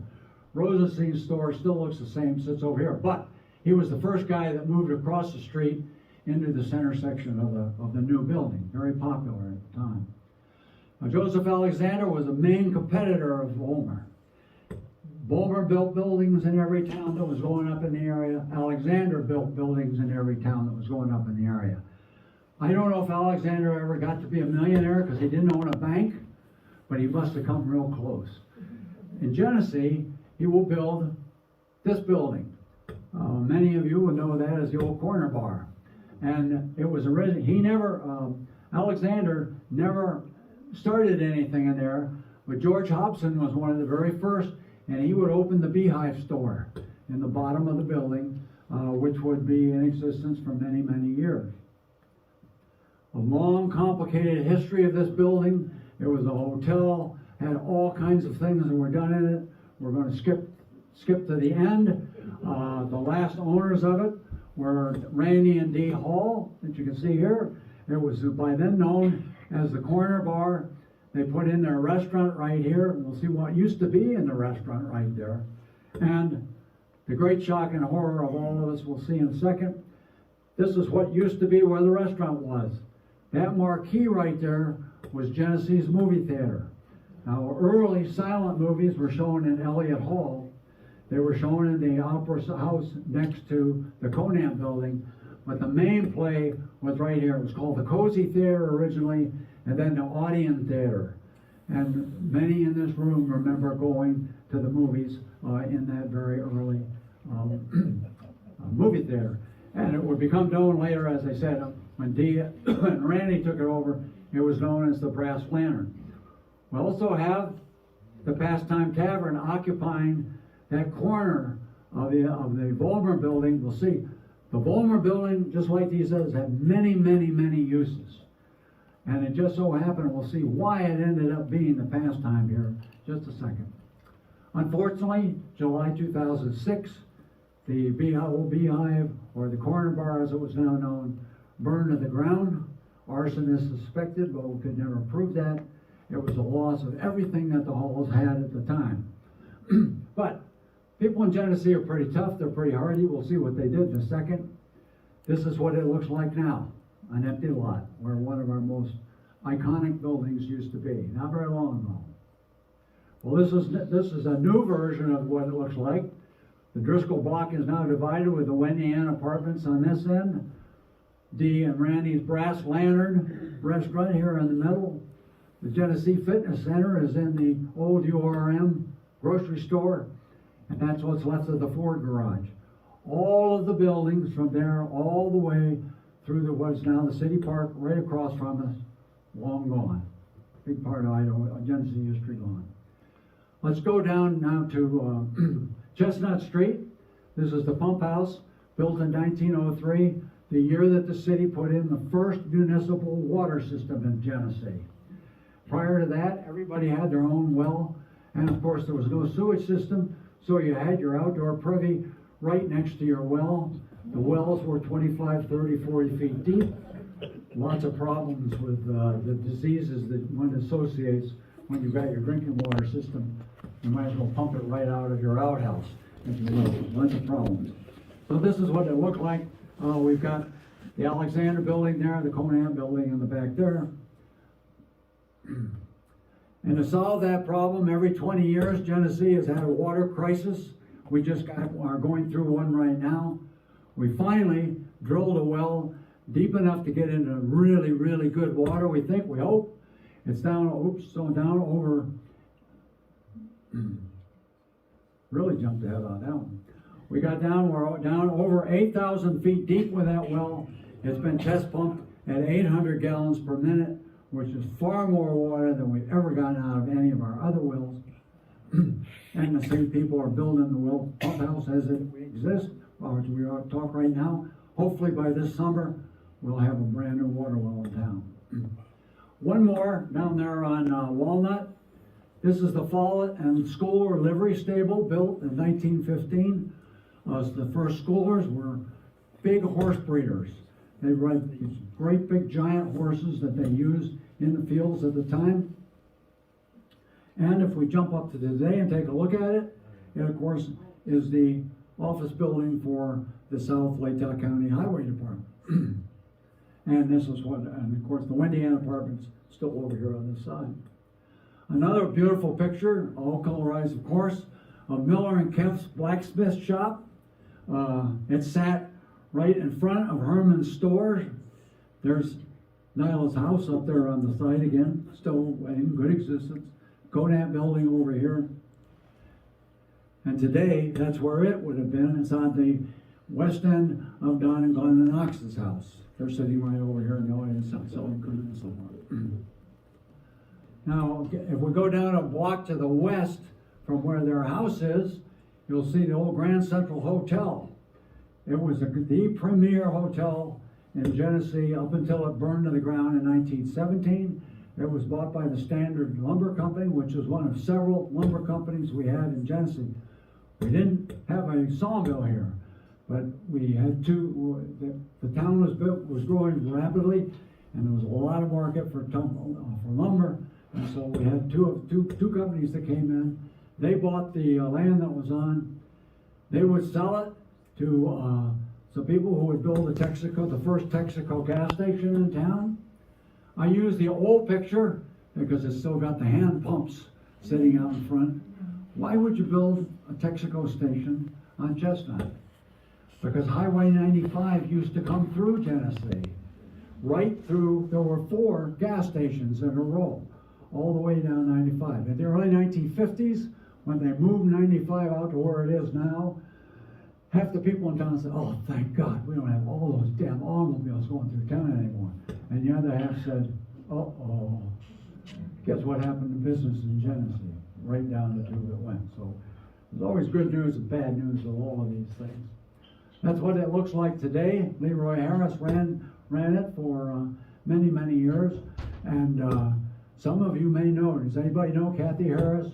Rosenstein's store still looks the same, sits over here, but he was the first guy that moved across the street into the center section of the new building. Very popular at the time. Joseph Alexander was a main competitor of Vollmer. Vollmer built buildings in every town that was going up in the area. Alexander built buildings in every town that was going up in the area. I don't know if Alexander ever got to be a millionaire because he didn't own a bank, but he must have come real close. In Genesee, he will build this building. Many of you will know that as the old corner bar. And it was originally, Alexander never started anything in there, but George Hobson was one of the very first, and he would open the Beehive store in the bottom of the building, which would be in existence for many, many years. A long, complicated history of this building. It was a hotel, had all kinds of things that were done in it. We're going to skip to the end. The last owners of it were Randy and Dee Hall, that you can see here. It was by then known as the Corner Bar. They put in their restaurant right here. We'll see what used to be in the restaurant right there. And the great shock and horror of all of us, we'll see in a second. This is what used to be where the restaurant was. That marquee right there was Genesee's movie theater. Now, early silent movies were shown in Elliott Hall. They were shown in the Opera House next to the Conan building. But the main play was right here. It was called the Cozy Theater originally, and then the Odeon Theater. And many in this room remember going to the movies in that very early movie theater. And it would become known later, as I said, when Dee and Randy took it over, it was known as the Brass Lantern. We also have the Pastime Tavern occupying that corner of the Vollmer building. We'll see. The Vollmer building, just like these others, had many, many, many uses. And it just so happened, we'll see why it ended up being the Pastime here in just a second. Unfortunately, July 2006, the old Beehive, or the Corner Bar as it was now known, burned to the ground. Arson is suspected, but we could never prove that. It was a loss of everything that the halls had at the time. But people in Genesee are pretty tough. They're pretty hardy. We'll see what they did in a second. This is what it looks like now, an empty lot where one of our most iconic buildings used to be, not very long ago. Well, this is a new version of what it looks like. The Driscoll block is now divided with the Wendy Ann Apartments on this end. Dee and Randy's Brass Lantern restaurant here in the middle. The Genesee Fitness Center is in the old URM grocery store, and that's what's left of the Ford garage. All of the buildings from there all the way through the what's now the city park right across from us, long gone. Big part of Idaho, Genesee history gone. Let's go down now to Chestnut Street. This is the pump house, built in 1903, the year that the city put in the first municipal water system in Genesee. Prior to that, everybody had their own well, and of course there was no sewage system, so you had your outdoor privy right next to your well. The wells were 25, 30, 40 feet deep. Lots of problems with the diseases that one associates when you've got your drinking water system. You might as well pump it right out of your outhouse. If you will. Bunch of problems. So this is what it looked like. We've got the Alexander building there, the Conan building in the back there. And to solve that problem, every 20 years, Genesee has had a water crisis. We just are going through one right now. We finally drilled a well deep enough to get into really, really good water, we think, we hope. It's down, down over, really jumped ahead on that one. We got down, we're down over 8,000 feet deep with that well. It's been test pumped at 800 gallons per minute, which is far more water than we've ever gotten out of any of our other wells. And the same people are building the well pump house as it exists, which we are talk right now. Hopefully by this summer, we'll have a brand new water well in town. One more down there on Walnut. This is the Follett and School or Livery Stable, built in 1915. The first schoolers were big horse breeders. They bred these great big giant horses that they used in the fields at the time. And if we jump up to today and take a look at it, it of course is the office building for the South Lake County Highway Department. And this is what, and of course the Wendy Ann Apartments still over here on this side. Another beautiful picture, all colorized of course, of Miller and Kemp's blacksmith shop. It sat right in front of Herman's store. There's Nyla's house up there on the side again, still in good existence. Conant building over here. And today, that's where it would have been. It's on the west end of Don and Glenn and Knox's house. They're sitting right over here in the audience, selling good and so on. Now, if we go down a block to the west from where their house is, you'll see the old Grand Central Hotel. It was the premier hotel in Genesee up until it burned to the ground in 1917. It was bought by the Standard Lumber Company, which is one of several lumber companies we had in Genesee. We didn't have a sawmill here, but we had two. The town was growing rapidly, and there was a lot of market for lumber. And so we had two companies that came in. They bought the land that was on. They would sell it to some people who would build the first Texaco gas station in town. I use the old picture because it's still got the hand pumps sitting out in front. Why would you build a Texaco station on Chestnut? Because Highway 95 used to come through Genesee. Right through, there were 4 gas stations in a row, all the way down 95. In the early 1950s, when they moved 95 out to where it is now, half the people in town said, oh, thank God, we don't have all those damn automobiles going through town anymore. And the other half said, uh-oh, guess what happened to business in Genesee? Right down the tube it went. So there's always good news and bad news with all of these things. That's what it looks like today. Leroy Harris ran it for many, many years. And some of you may know. Does anybody know Kathy Harris?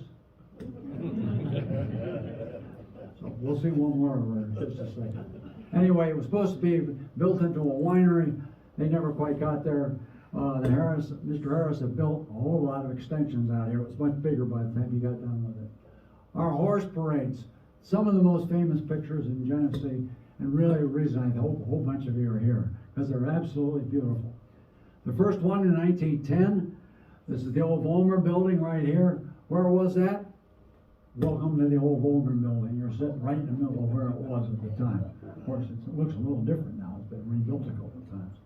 So we'll see one more of her in just a second. Anyway, it was supposed to be built into a winery. They never quite got there. Mr. Harris had built a whole lot of extensions out here. It was much bigger by the time he got done with it. Our horse parades, some of the most famous pictures in Genesee, and really the reason I hope a whole bunch of you are here, because they're absolutely beautiful. The first one in 1910, this is the old Volmer building right here. Where was that? Welcome to the old Volmer building. You're sitting right in the middle of where it was at the time. Of course, it looks a little different now. It's been rebuilt a couple of times.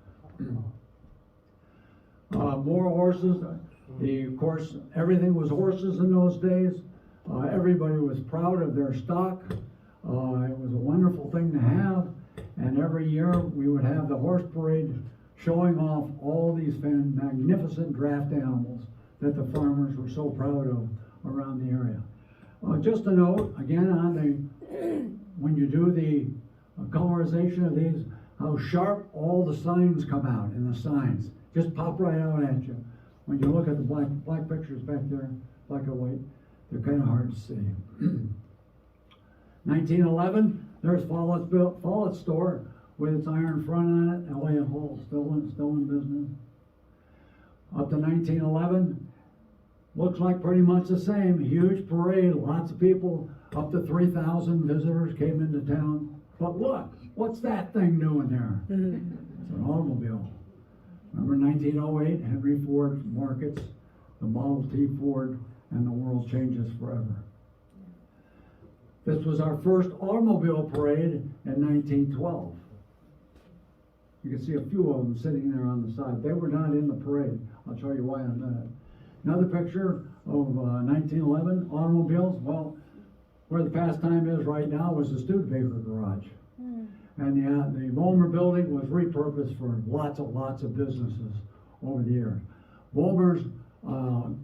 More horses. Of course, everything was horses in those days. Everybody was proud of their stock. It was a wonderful thing to have. And every year we would have the horse parade showing off all these magnificent draft animals that the farmers were so proud of around the area. Just a note, again, when you do the colorization of these, how sharp all the signs come out in the signs. Just pop right out at you. When you look at the black pictures back there, black and white, they're kind of hard to see. 1911, there's Follett's store with its iron front on it. Elliott Hall still in business. Up to 1911, looks like pretty much the same. Huge parade, lots of people. Up to 3,000 visitors came into town. But look, what's that thing doing there? It's an automobile. Remember 1908, Henry Ford markets the Model T Ford, and the world changes forever. This was our first automobile parade in 1912. You can see a few of them sitting there on the side. They were not in the parade. I'll show you why in a minute. Another picture of 1911 automobiles. Well, where the pastime is right now is the Studebaker garage. And the Volmer building was repurposed for lots of businesses over the years. Volmer's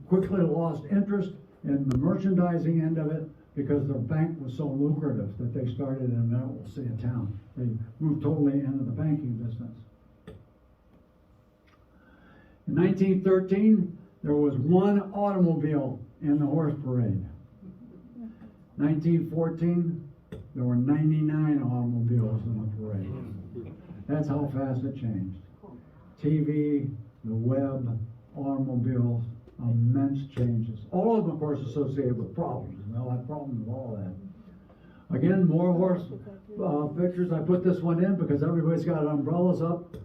quickly lost interest in the merchandising end of it because their bank was so lucrative that they started in the middle of town. They moved totally into the banking business. In 1913, there was one automobile in the horse parade. 1914, there were 99 automobiles in the parade. That's how fast it changed. TV, the web, automobiles, immense changes. All of them, of course, associated with problems. And they'll have problems with all that. Again, more horse pictures. I put this one in because everybody's got umbrellas up.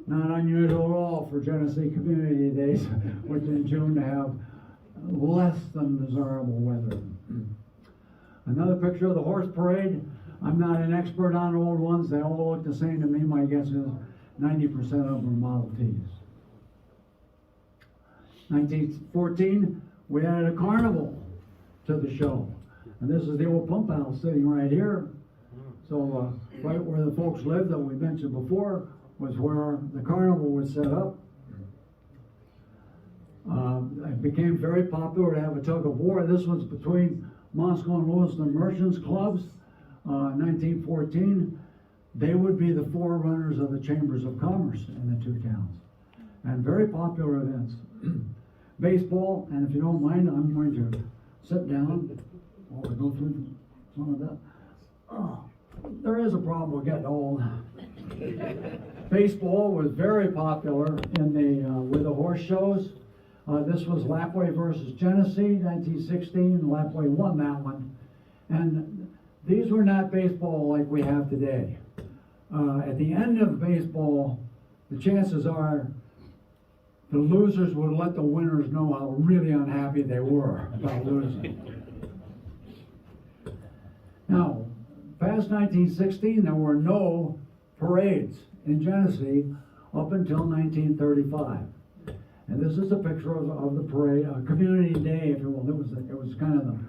Not unusual at all for Genesee Community Days, which in June to have less than desirable weather. Another picture of the horse parade. I'm not an expert on old ones. They all look the same to me. My guess is 90% of them are Model Ts. 1914, we added a carnival to the show. And this is the old pump house sitting right here. So right where the folks lived that we mentioned before was where the carnival was set up. It became very popular to have a tug of war. This was between Moscow and Lewiston Merchants Clubs. 1914, they would be the forerunners of the chambers of commerce in the two towns. And very popular events. Baseball, and if you don't mind, I'm going to sit down while we go through some of that. Oh, there is a problem with getting old. Baseball was very popular in with the horse shows. This was Lapwai versus Genesee, 1916. Lapwai won that one. And these were not baseball like we have today. At the end of baseball, the chances are the losers would let the winners know how really unhappy they were about losing. Now, past 1916, there were no parades in Genesee up until 1935. And this is a picture of the parade, Community Day, if you will. It was kind of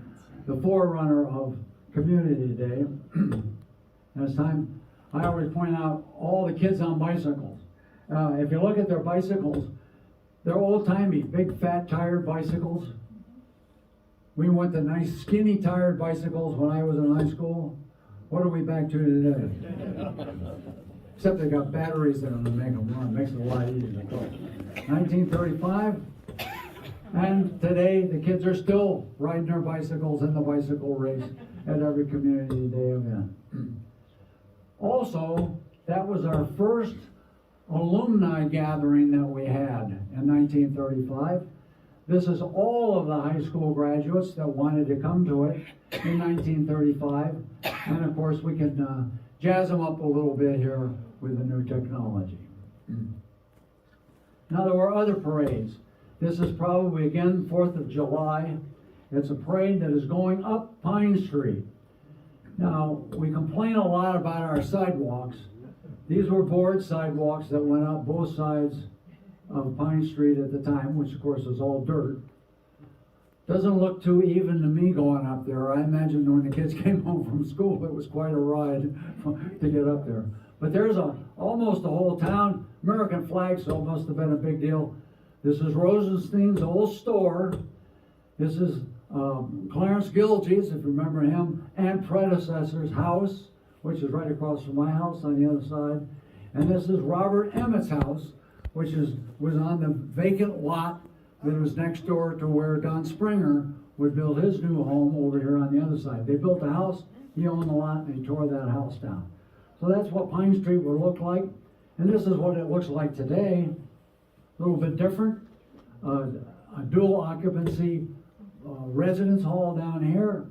the forerunner of Community Day. And it's time, I always point out all the kids on bicycles. If you look at their bicycles, they're old-timey, big, fat, tired bicycles. We went to nice, skinny, tired bicycles when I was in high school. What are we back to today? Except they got batteries in them to make them run. Makes it a lot easier. 1935, and today the kids are still riding their bicycles in the bicycle race at every Community Day event. Also, that was our first alumni gathering that we had in 1935. This is all of the high school graduates that wanted to come to it in 1935. And of course, we can jazz them up a little bit here with the new technology. Now, there were other parades. This is probably, again, 4th of July. It's a parade that is going up Pine Street. Now, we complain a lot about our sidewalks. These were board sidewalks that went up both sides of Pine Street at the time, which of course is all dirt. Doesn't look too even to me going up there. I imagine when the kids came home from school, it was quite a ride to get up there. But there's almost the whole town, American flag, so it must have been a big deal. This is Rosenstein's old store. This is Clarence Gilgee's, if you remember him, and predecessor's house, which is right across from my house on the other side. And this is Robert Emmett's house, which was on the vacant lot that was next door to where Don Springer would build his new home over here on the other side. They built a house, he owned the lot, and he tore that house down. So that's what Pine Street would look like. And this is what it looks like today. A little bit different. A dual occupancy residence hall down here.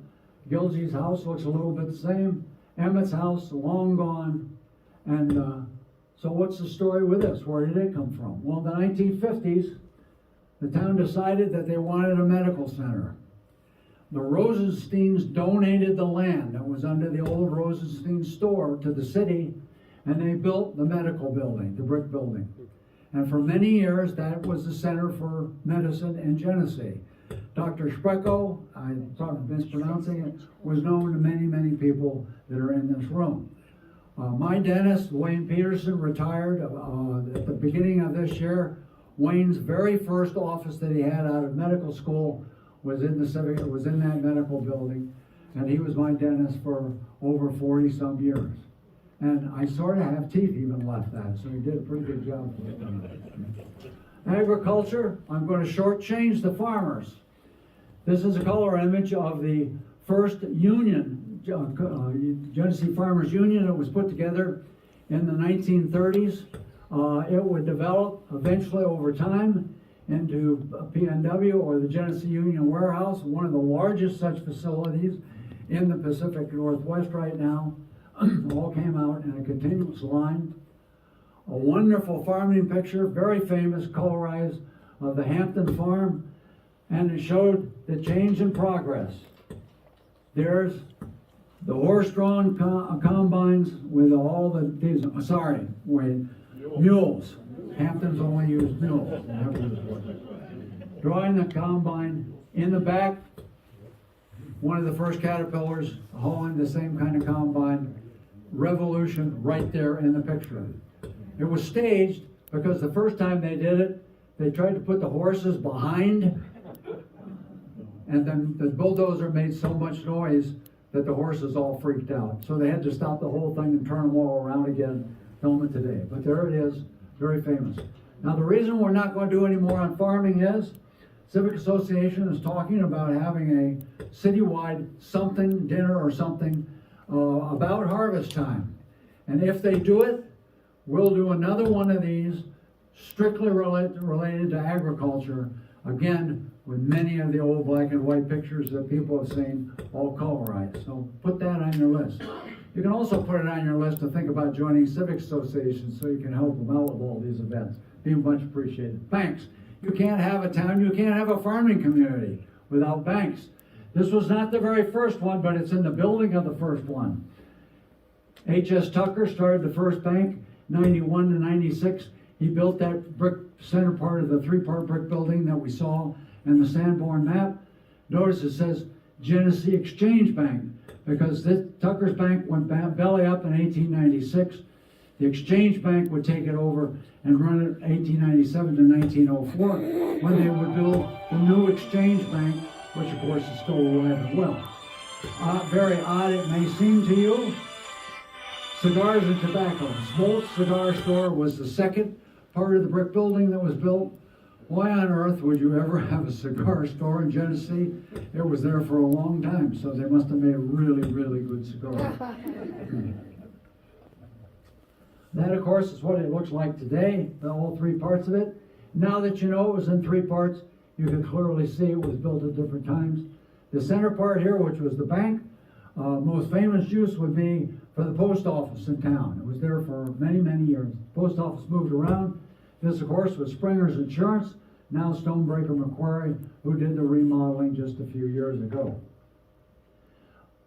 Gilgee's house looks a little bit the same. Emmett's house, long gone. And so what's the story with this? Where did it come from? Well, in the 1950s, the town decided that they wanted a medical center. The Rosensteins donated the land that was under the old Rosenstein store to the city, and they built the medical building, the brick building. And for many years, that was the center for medicine in Genesee. Dr. Spreco, I'm sorry for mispronouncing it, was known to many, many people that are in this room. My dentist, Wayne Peterson, retired at the beginning of this year. Wayne's very first office that he had out of medical school was in that medical building, and he was my dentist for over 40-some years. And I sort of have teeth even left that, so he did a pretty good job with that. Agriculture, I'm going to shortchange the farmers. This is a color image of the first union, Genesee Farmers Union. It was put together in the 1930s. It would develop eventually over time into PNW, or the Genesee Union Warehouse, one of the largest such facilities in the Pacific Northwest right now. All came out in a continuous line. A wonderful farming picture, very famous, colorized, of the Hampton Farm, and it showed the change in progress. There's the horse-drawn combines with all mules. Hampton's only used mules. Drawing the combine in the back, one of the first Caterpillars hauling the same kind of combine. Revolution right there in the picture. It was staged because the first time they did it, they tried to put the horses behind, and then the bulldozer made so much noise that the horses all freaked out. So they had to stop the whole thing and turn them all around again, film it today. But there it is, very famous. Now the reason we're not going to do any more on farming is Civic Association is talking about having a citywide something, dinner or something, about harvest time. And if they do it, we'll do another one of these strictly related to agriculture Again, with many of the old black and white pictures that people have seen, all colorized. So put that on your list. You can also put it on your list to think about joining civic associations so you can help them out with all these events. Be much appreciated. Banks. You can't have a town, you can't have a farming community without banks. This was not the very first one, but it's in the building of the first one. H.S. Tucker started the first bank, 91 to 96. He built that brick center part of the three-part brick building that we saw in the Sanborn map. Notice it says Genesee Exchange Bank, because Tucker's bank went belly up in 1896. The Exchange Bank would take it over and run it 1897 to 1904, when they would build the new Exchange Bank, which of course is still alive as well. Very odd it may seem to you. Cigars and tobacco. Smoltz Cigar Store was the second part of the brick building that was built. Why on earth would you ever have a cigar store in Genesee? It was there for a long time, so they must have made a really, really good cigar. That, of course, is what it looks like today, all three parts of it. Now that you know it was in three parts, you can clearly see it was built at different times. The center part here, which was the bank, most famous use would be for the post office in town. It was there for many, many years. The post office moved around. This, of course, was Springer's Insurance, now Stonebreaker Macquarie, who did the remodeling just a few years ago.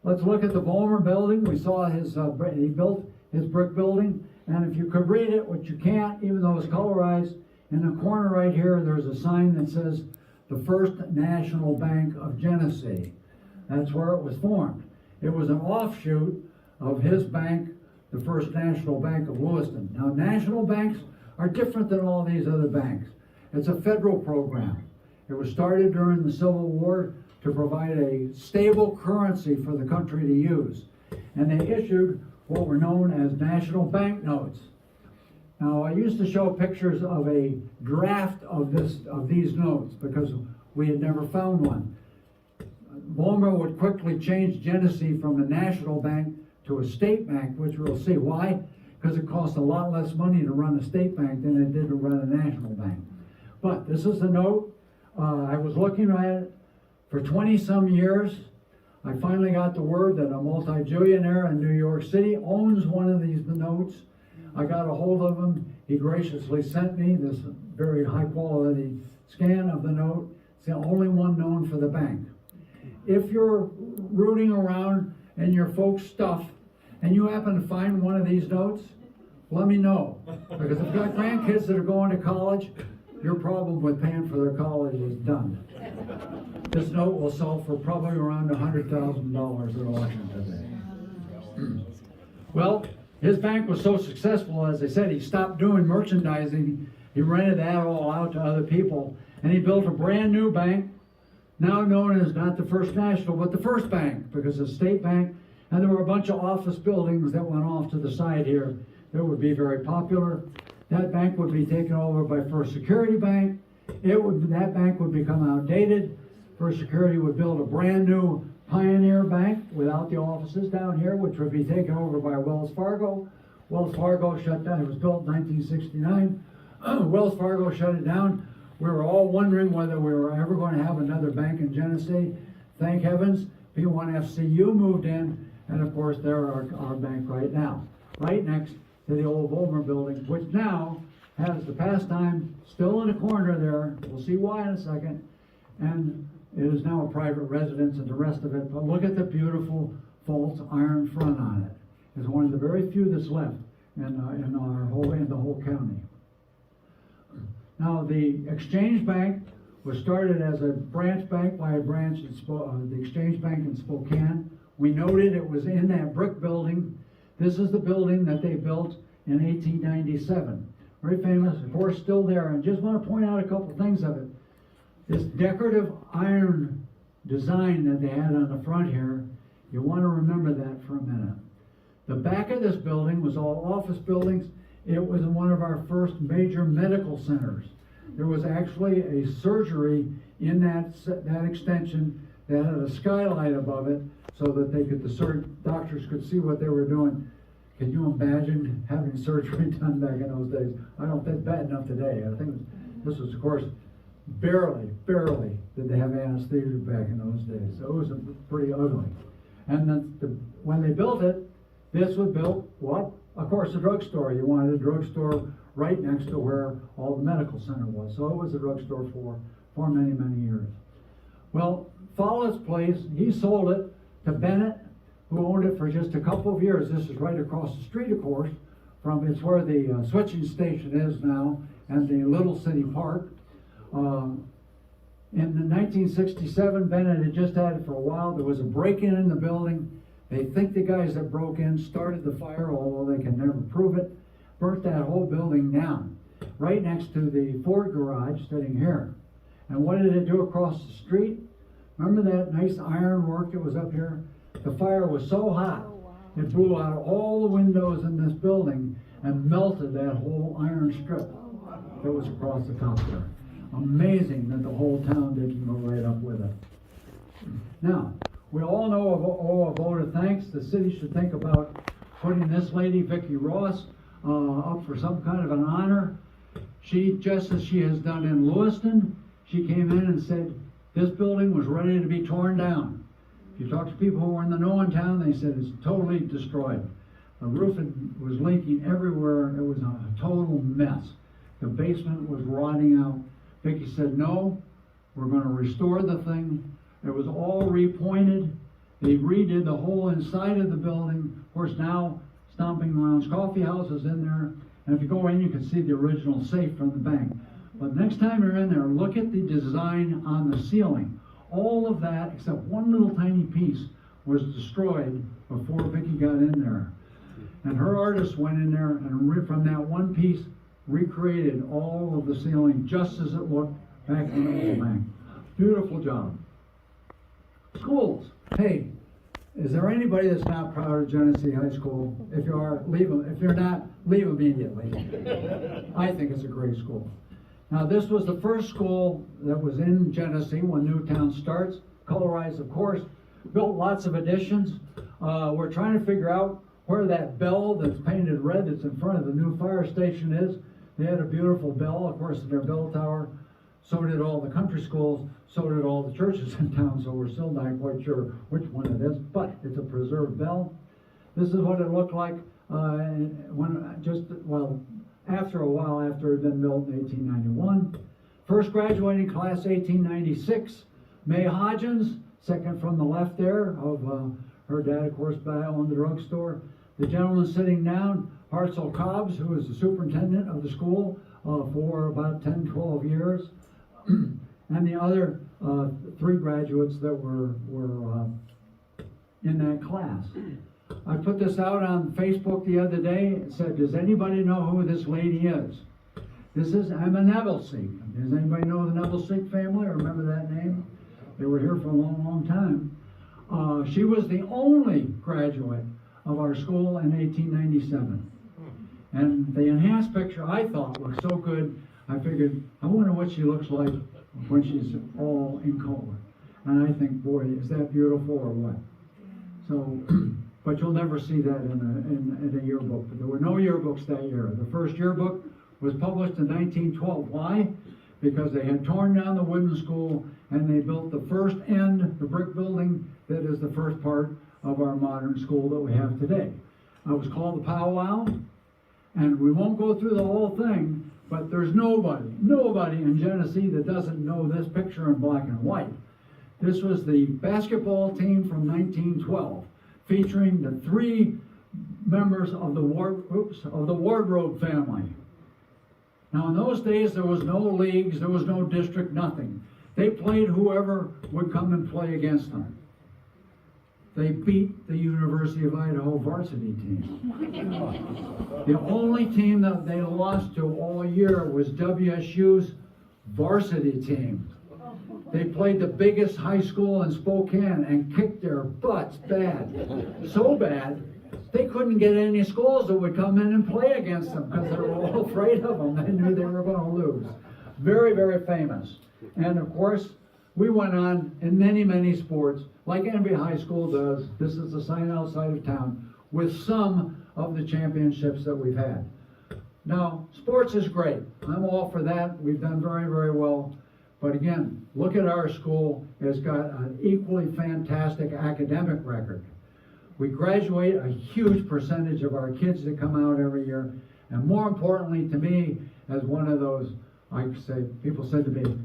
Let's look at the Vollmer building. We saw he built his brick building, and if you could read it, which you can't, even though it's colorized, in the corner right here, there's a sign that says, the First National Bank of Genesee. That's where it was formed. It was an offshoot of his bank, the First National Bank of Lewiston. Now, national banks are different than all these other banks. It's a federal program. It was started during the Civil War to provide a stable currency for the country to use. And they issued what were known as national banknotes. Now, I used to show pictures of a draft of these notes because we had never found one. Vollmer would quickly change Genesee from a national bank to a state bank, which we'll see. Why? Because it costs a lot less money to run a state bank than it did to run a national bank. But this is the note. I was looking at it for 20-some years. I finally got the word that a multi-billionaire in New York City owns one of these notes. I got a hold of him. He graciously sent me this very high-quality scan of the note. It's the only one known for the bank. If you're rooting around in your folks' stuff and you happen to find one of these notes, let me know. Because if you've got grandkids that are going to college, your problem with paying for their college is done. This note will sell for probably around $100,000 at auction today. Well, his bank was so successful, as I said, he stopped doing merchandising. He rented that all out to other people, and he built a brand new bank, now known as not the First National, but the First Bank, because it's a state bank, and there were a bunch of office buildings that went off to the side here that would be very popular. That bank would be taken over by First Security Bank. That bank would become outdated. First Security would build a brand new Pioneer Bank without the offices down here, which would be taken over by Wells Fargo. Wells Fargo shut down. It was built in 1969. Wells Fargo shut it down. We were all wondering whether we were ever going to have another bank in Genesee. Thank heavens, P1FCU moved in, and of course they're our bank right now, right next to the old Vollmer building, which now has the pastime still in the corner there. We'll see why in a second. And it is now a private residence and the rest of it. But look at the beautiful false iron front on it. It's one of the very few that's left in the whole county. Now, the Exchange Bank was started as a branch bank by a branch in the Exchange Bank in Spokane. We noted it was in that brick building. This is the building that they built in 1897. Very famous, of course, still there. And just want to point out a couple things of it. This decorative iron design that they had on the front here, you want to remember that for a minute. The back of this building was all office buildings. It was one of our first major medical centers. There was actually a surgery in that extension that had a skylight above it so that the doctors could see what they were doing. Can you imagine having surgery done back in those days? I don't think bad enough today. I think this was, of course, Barely did they have anesthesia back in those days. So it was pretty ugly. And then when they built it, this was built, what? Of course, a drugstore. You wanted a drugstore right next to where all the medical center was. So it was a drugstore for many, many years. Well, Follett's place, he sold it to Bennett, who owned it for just a couple of years. This is right across the street, of course, from it's where the switching station is now, and the Little City Park. In 1967, Bennett had just had it for a while. There was a break-in in the building. They think the guys that broke in started the fire, although they can never prove it. Burnt that whole building down, right next to the Ford garage sitting here. And what did it do across the street? Remember that nice ironwork that was up here? The fire was so hot, it blew out all the windows in this building and melted that whole iron strip that was across the top there. Amazing that the whole town didn't go right up with it. Now, we all know a vote of thanks. The city should think about putting this lady, Vicki Ross, up for some kind of an honor. She, just as she has done in Lewiston, she came in and said this building was ready to be torn down. If you talk to people who were in the know in town, they said it's totally destroyed. The roof was leaking everywhere. It was a total mess. The basement was rotting out. Vicki said, no, we're going to restore the thing. It was all repointed. They redid the whole inside of the building. Of course, now Stomping Grounds Coffee House is in there. And if you go in, you can see the original safe from the bank. But next time you're in there, look at the design on the ceiling. All of that, except one little tiny piece, was destroyed before Vicki got in there. And her artist went in there and from that one piece, recreated all of the ceiling just as it looked back in the old bank. Beautiful job. Schools. Hey, is there anybody that's not proud of Genesee High School? If you are, leave them. If you're not, leave immediately. I think it's a great school. Now, this was the first school that was in Genesee when Newtown starts. Colorized, of course. Built lots of additions. We're trying to figure out where that bell that's painted red that's in front of the new fire station is. They had a beautiful bell, of course, in their bell tower. So did all the country schools. So did all the churches in town. So we're still not quite sure which one it is, but it's a preserved bell. This is what it looked like after a while after it had been built in 1891. First graduating class, 1896. May Hodgins, second from the left there, of her dad, of course, owned the drugstore. The gentleman sitting down, Hartzell Cobbs, who was the superintendent of the school for about 10, 12 years. And the other three graduates that were in that class. I put this out on Facebook the other day and said, does anybody know who this lady is? This is Emma Nevelsink. Does anybody know the Nevelsink family or remember that name? They were here for a long, long time. She was the only graduate of our school in 1897. And the enhanced picture, I thought, looked so good, I figured, I wonder what she looks like when she's all in color. And I think, boy, is that beautiful or what? So, but you'll never see that in a yearbook. But there were no yearbooks that year. The first yearbook was published in 1912. Why? Because they had torn down the wooden school and they built the first end, the brick building, that is the first part of our modern school that we have today. It was called the Powwow, and we won't go through the whole thing, but there's nobody in Genesee that doesn't know this picture in black and white. This was the basketball team from 1912, featuring the three members of the Wardrobe family. Now, in those days, there was no leagues, there was no district, nothing. They played whoever would come and play against them. They beat the University of Idaho varsity team. The only team that they lost to all year was WSU's varsity team. They played the biggest high school in Spokane and kicked their butts bad. So bad, they couldn't get any schools that would come in and play against them because they were all afraid of them. They knew they were going to lose. Very, very famous. And of course, we went on in many, many sports, like every high school does. This is the sign outside of town, with some of the championships that we've had. Now, sports is great. I'm all for that. We've done very, very well. But again, look at our school. It's got an equally fantastic academic record. We graduate a huge percentage of our kids that come out every year. And more importantly to me, as one of those, people said to me,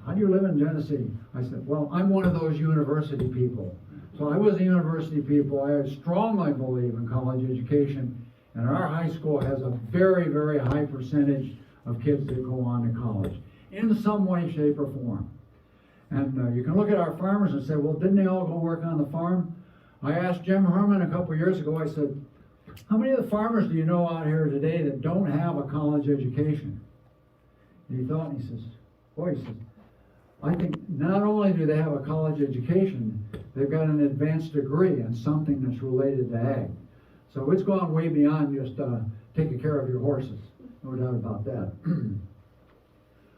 how do you live in Genesee? I said, well, I'm one of those university people. So I was a university people. I strongly believe in college education. And our high school has a very, very high percentage of kids that go on to college in some way, shape, or form. And you can look at our farmers and say, well, didn't they all go work on the farm? I asked Jim Herman a couple years ago, I said, how many of the farmers do you know out here today that don't have a college education? And he thought, and he says, I think not only do they have a college education, they've got an advanced degree in something that's related to ag. So it's gone way beyond just taking care of your horses. No doubt about that.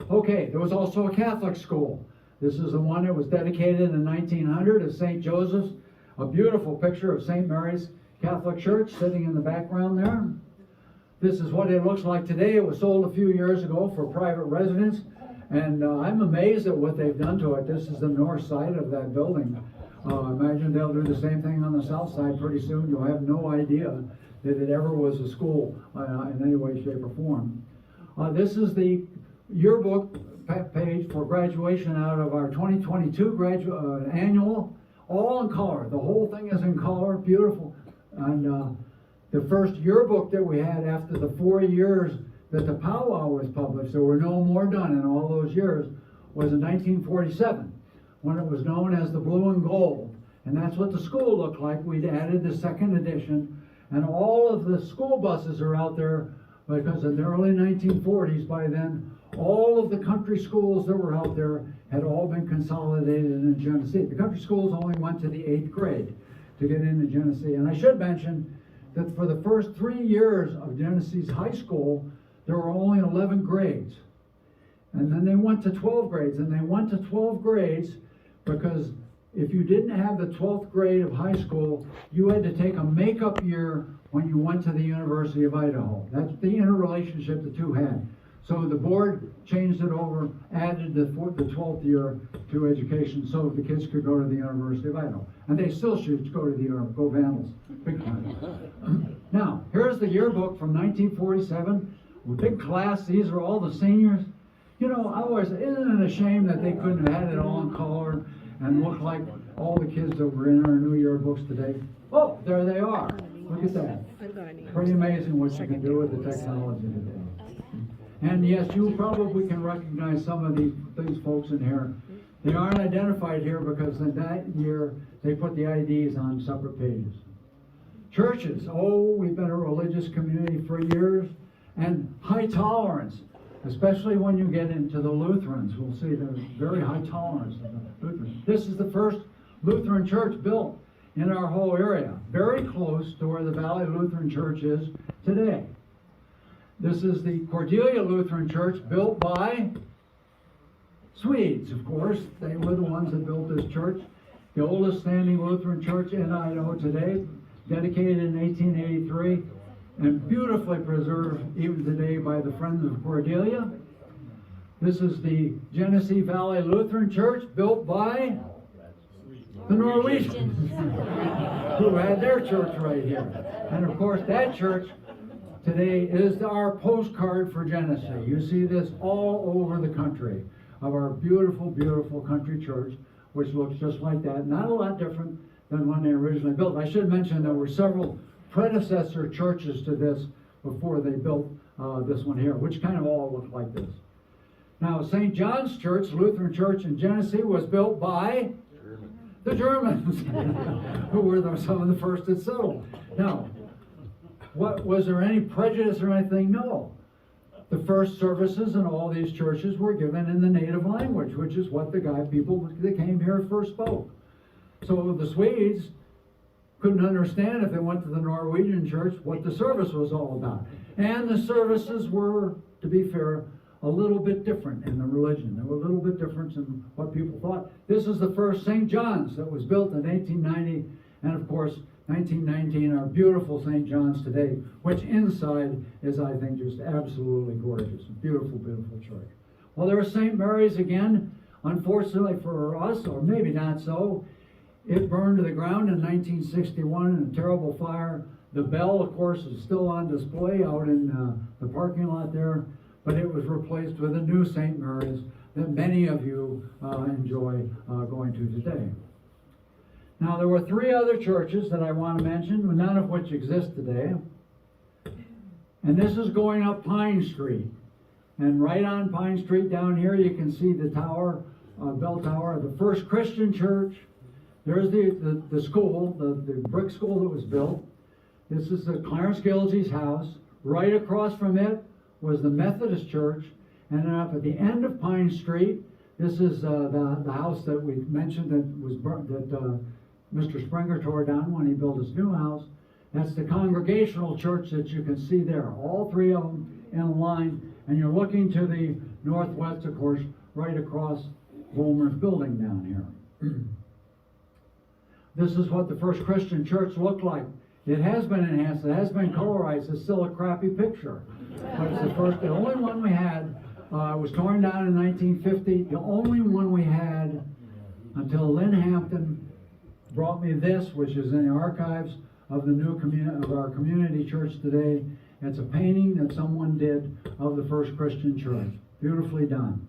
Okay, there was also a Catholic school. This is the one that was dedicated in 1900 at St. Joseph's. A beautiful picture of St. Mary's Catholic Church sitting in the background there. This is what it looks like today. It was sold a few years ago for private residence. And I'm amazed at what they've done to it. This is the north side of that building. I imagine they'll do the same thing on the south side pretty soon. You'll have no idea that it ever was a school in any way, shape, or form. This is the yearbook page for graduation out of our 2022 annual, all in color. The whole thing is in color, beautiful. And the first yearbook that we had after the 4 years that the powwow was published, there were no more done in all those years, was in 1947, when it was known as the Blue and Gold. And that's what the school looked like. We'd added the second edition, and all of the school buses are out there because in the early 1940s, by then, all of the country schools that were out there had all been consolidated in Genesee. The country schools only went to the 8th grade to get into Genesee. And I should mention that for the first 3 years of Genesee's high school, there were only 11 grades. And then they went to 12 grades. And they went to 12 grades because if you didn't have the 12th grade of high school, you had to take a makeup year when you went to the University of Idaho. That's the interrelationship the two had. So the board changed it over, added the 12th year to education so the kids could go to the University of Idaho. And they still should go to the go Vandals. Big time. Now, here's the yearbook from 1947. Big class. These are all the seniors. You know, I always, isn't it a shame that they couldn't have had it all in color and look like all the kids that were in our new yearbooks today? Oh, there they are. Look at that. Pretty amazing what you can do with the technology today. And yes, you probably can recognize some of these folks in here. They aren't identified here because in that year they put the IDs on separate pages. Churches. Oh, we've been a religious community for years. And high tolerance, especially when you get into the Lutherans. We'll see there's very high tolerance of the Lutherans. This is the first Lutheran church built in our whole area, very close to where the Valley Lutheran Church is today. This is the Cordelia Lutheran Church, built by Swedes, of course. They were the ones that built this church. The oldest standing Lutheran church in Idaho today, dedicated in 1883, and beautifully preserved even today by the Friends of Cordelia. This is the Genesee Valley Lutheran Church, built by the Norwegians, who had their church right here. And of course, that church today is our postcard for Genesee. You see this all over the country of our beautiful, beautiful country church, which looks just like that. Not a lot different than when they originally built. I should mention there were several predecessor churches to this before they built this one here, which kind of all look like this. Now, St. John's Church, Lutheran Church in Genesee, was built by the Germans, who were some of the first that settled. Now, was there any prejudice or anything? No. The first services in all these churches were given in the native language, which is what the people that came here first spoke. So the Swedes couldn't understand if they went to the Norwegian church what the service was all about. And the services were, to be fair, a little bit different in the religion. They were a little bit different in what people thought. This is the first St. John's that was built in 1890, and of course, 1919, our beautiful St. John's today, which inside is, I think, just absolutely gorgeous. A beautiful, beautiful church. Well, there's St. Mary's again. Unfortunately for us, or maybe not so, it burned to the ground in 1961 in a terrible fire. The bell, of course, is still on display out in the parking lot there, but it was replaced with a new St. Mary's that many of you enjoy going to today. Now, there were 3 other churches that I want to mention, none of which exist today. And this is going up Pine Street. And right on Pine Street down here, you can see the tower, bell tower, the First Christian Church. There's the school, the brick school that was built. This is the Clarence Gilgey's house. Right across from it was the Methodist Church. And then up at the end of Pine Street, this is the house that we mentioned that was burnt, that Mr. Springer tore down when he built his new house. That's the Congregational Church that you can see there. All 3 of them in a line. And you're looking to the northwest, of course, right across Volmer's building down here. This is what the First Christian Church looked like. It has been enhanced. It has been colorized. It's still a crappy picture. But it's the only one we had. It was torn down in 1950. The only one we had until Lynn Hampton brought me this, which is in the archives of the new of our community church today. It's a painting that someone did of the First Christian Church. Beautifully done.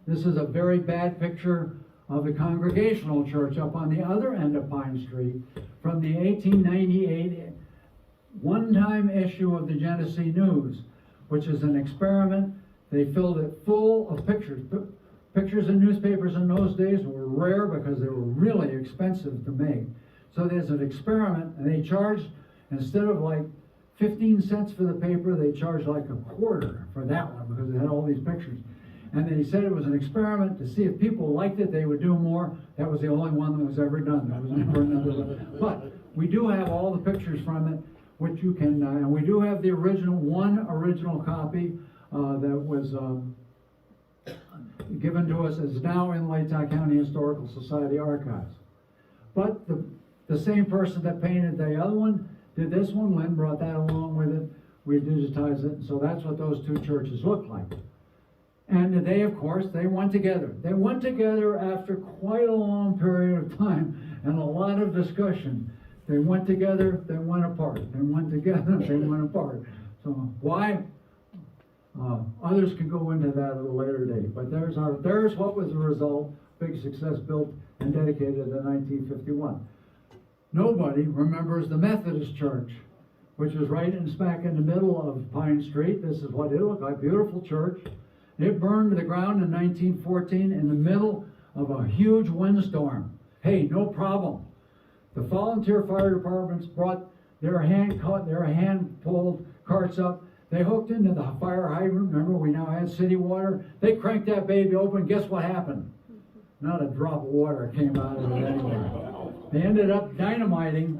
This is a very bad picture of the Congregational Church up on the other end of Pine Street from the 1898 one-time issue of the Genesee News, which is an experiment. They filled it full of pictures. Pictures in newspapers in those days were rare because they were really expensive to make. So there's an experiment, and they charged, instead of like 15 cents for the paper, they charged like a quarter for that one because it had all these pictures. And they said it was an experiment to see if people liked it, they would do more. That was the only one that was ever done. There was never another one. But we do have all the pictures from it, which you can, and we do have the one original copy that was given to us. It's now in Latah County Historical Society archives. But the same person that painted the other one did this one. Lynn brought that along with it. We digitized it. So that's what those 2 churches look like. And they, of course, they went together. They went together after quite a long period of time and a lot of discussion. They went together, they went apart. They went together, they went apart. So why? Others can go into that at a later date. But there's what was the result. Big success, built and dedicated in 1951. Nobody remembers the Methodist Church, which is right smack in the middle of Pine Street. This is what it looked like. Beautiful church. It burned to the ground in 1914 in the middle of a huge windstorm. Hey, no problem. The volunteer fire departments brought their hand-pulled carts up. They hooked into the fire hydrant. Remember, we now had city water. They cranked that baby open. Guess what happened? Not a drop of water came out of it anywhere. They ended up dynamiting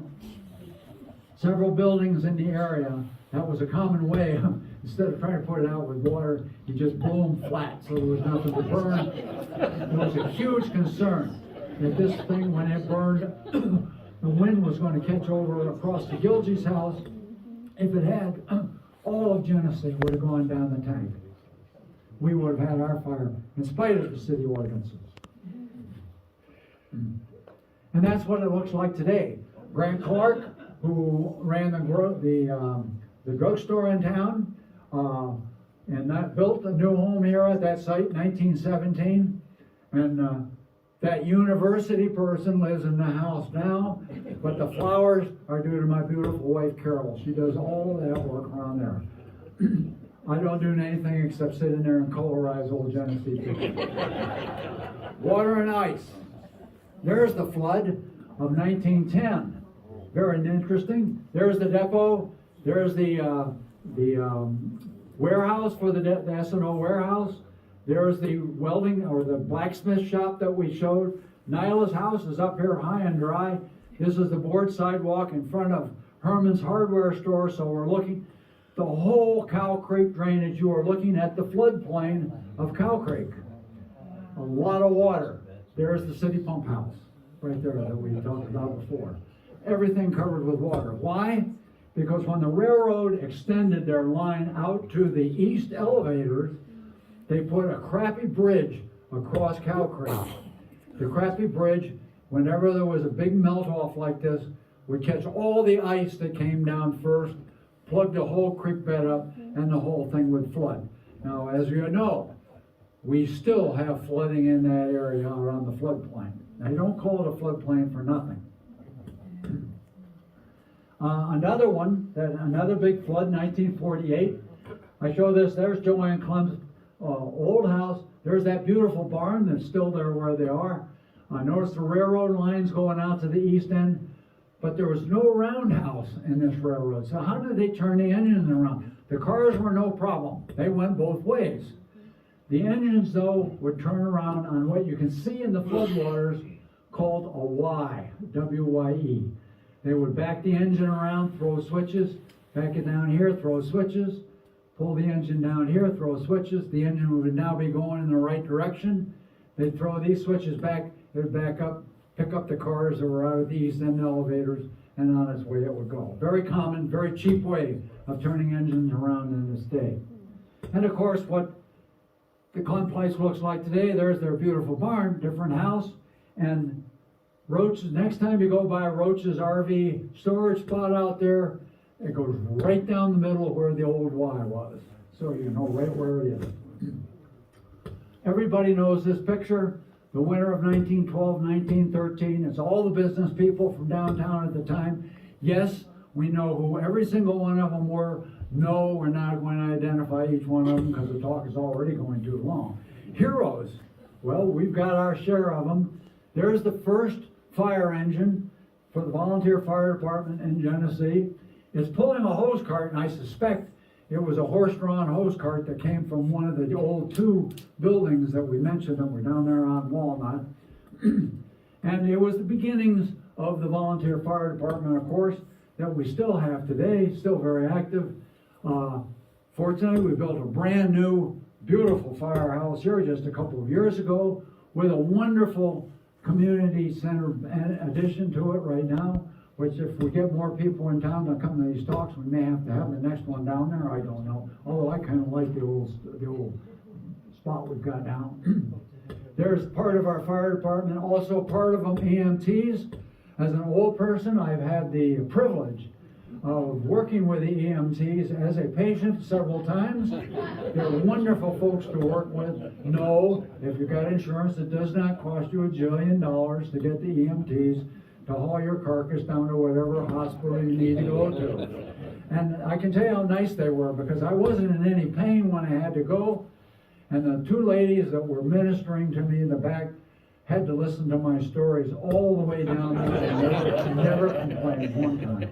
several buildings in the area. That was a common way. Instead of trying to put it out with water, you just blew them flat, so there was nothing to burn. It was a huge concern that this thing, when it burned, the wind was going to catch over across the Gilgey's house. If it had, all of Genesee would have gone down the tank. We would have had our fire, in spite of the city ordinances. And that's what it looks like today. Grant Clark, who ran the drugstore in town, and that built a new home here at that site, 1917. And that university person lives in the house now, but the flowers are due to my beautiful wife, Carol. She does all of that work around there. I don't do anything except sit in there and colorize old Genesee pictures. Water and ice. There's the flood of 1910. Very interesting. There's the depot. There's the warehouse for the S&O warehouse. There's the welding or the blacksmith shop that we showed. Nyla's house is up here high and dry. This is the board sidewalk in front of Herman's hardware store. So we're looking, the whole Cow Creek drainage, you are looking at the floodplain of Cow Creek. A lot of water. There's the city pump house right there that we talked about before. Everything covered with water. Why? Because when the railroad extended their line out to the east elevators, they put a crappy bridge across Cow Creek. The crappy bridge, whenever there was a big melt-off like this, would catch all the ice that came down first, plug the whole creek bed up, and the whole thing would flood. Now, as you know, we still have flooding in that area around the floodplain. Now, you don't call it a floodplain for nothing. Another big flood, 1948. I show this, there's Joanne Clem's old house. There's that beautiful barn that's still there where they are. Notice the railroad lines going out to the east end, but there was no roundhouse in this railroad. So how did they turn the engines around? The cars were no problem. They went both ways. The engines, though, would turn around on what you can see in the floodwaters called a Y, W-Y-E. They would back the engine around, throw switches, back it down here, throw switches, pull the engine down here, throw switches. The engine would now be going in the right direction. They'd throw these switches back, it would back up, pick up the cars that were out at the east end elevators, and on its way it would go. Very common, very cheap way of turning engines around in this day. And of course, what the Clem place looks like today, there's their beautiful barn, different house, and Roach's, next time you go by Roach's RV storage spot out there, it goes right down the middle where the old Y was. So you know right where it is. Everybody knows this picture, the winter of 1912, 1913. It's all the business people from downtown at the time. Yes, we know who every single one of them were. No, we're not going to identify each one of them because the talk is already going too long. Heroes, well, we've got our share of them. There's the first fire engine for the volunteer fire department in Genesee. It's pulling a hose cart, and I suspect it was a horse-drawn hose cart that came from one of the old two buildings that we mentioned that were down there on Walnut. And it was the beginnings of the volunteer fire department, of course, that we still have today, still very active. Fortunately, we built a brand new, beautiful firehouse here just a couple of years ago with a wonderful community center addition to it right now, which if we get more people in town to come to these talks, we may have to have the next one down there, I don't know. Although I kind of like the old spot we've got down. There's part of our fire department, also part of them EMTs. As an old person, I've had the privilege of working with the EMTs as a patient several times. They're wonderful folks to work with. No, if you've got insurance, it does not cost you $1 jillion to get the EMTs to haul your carcass down to whatever hospital you need to go to. And I can tell you how nice they were, because I wasn't in any pain when I had to go. And the two ladies that were ministering to me in the back had to listen to my stories all the way down and never complained one time.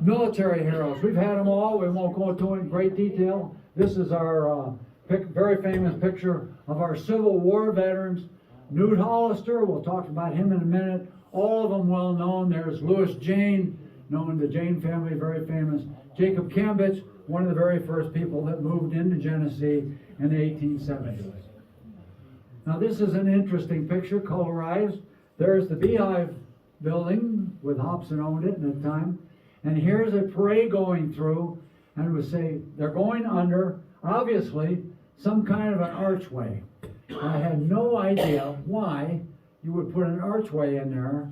Military heroes, we've had them all. We won't go into it in great detail. This is our very famous picture of our Civil War veterans. Newt Hollister, we'll talk about him in a minute. All of them well known. There's Louis Jane, known the Jane family, very famous. Jacob Kambitsch, one of the very first people that moved into Genesee in the 1870s. Now this is an interesting picture, colorized. There's the Beehive building, with Hobson owned it at the time. And here's a parade going through, and we say they're going under, obviously, some kind of an archway. I had no idea why you would put an archway in there.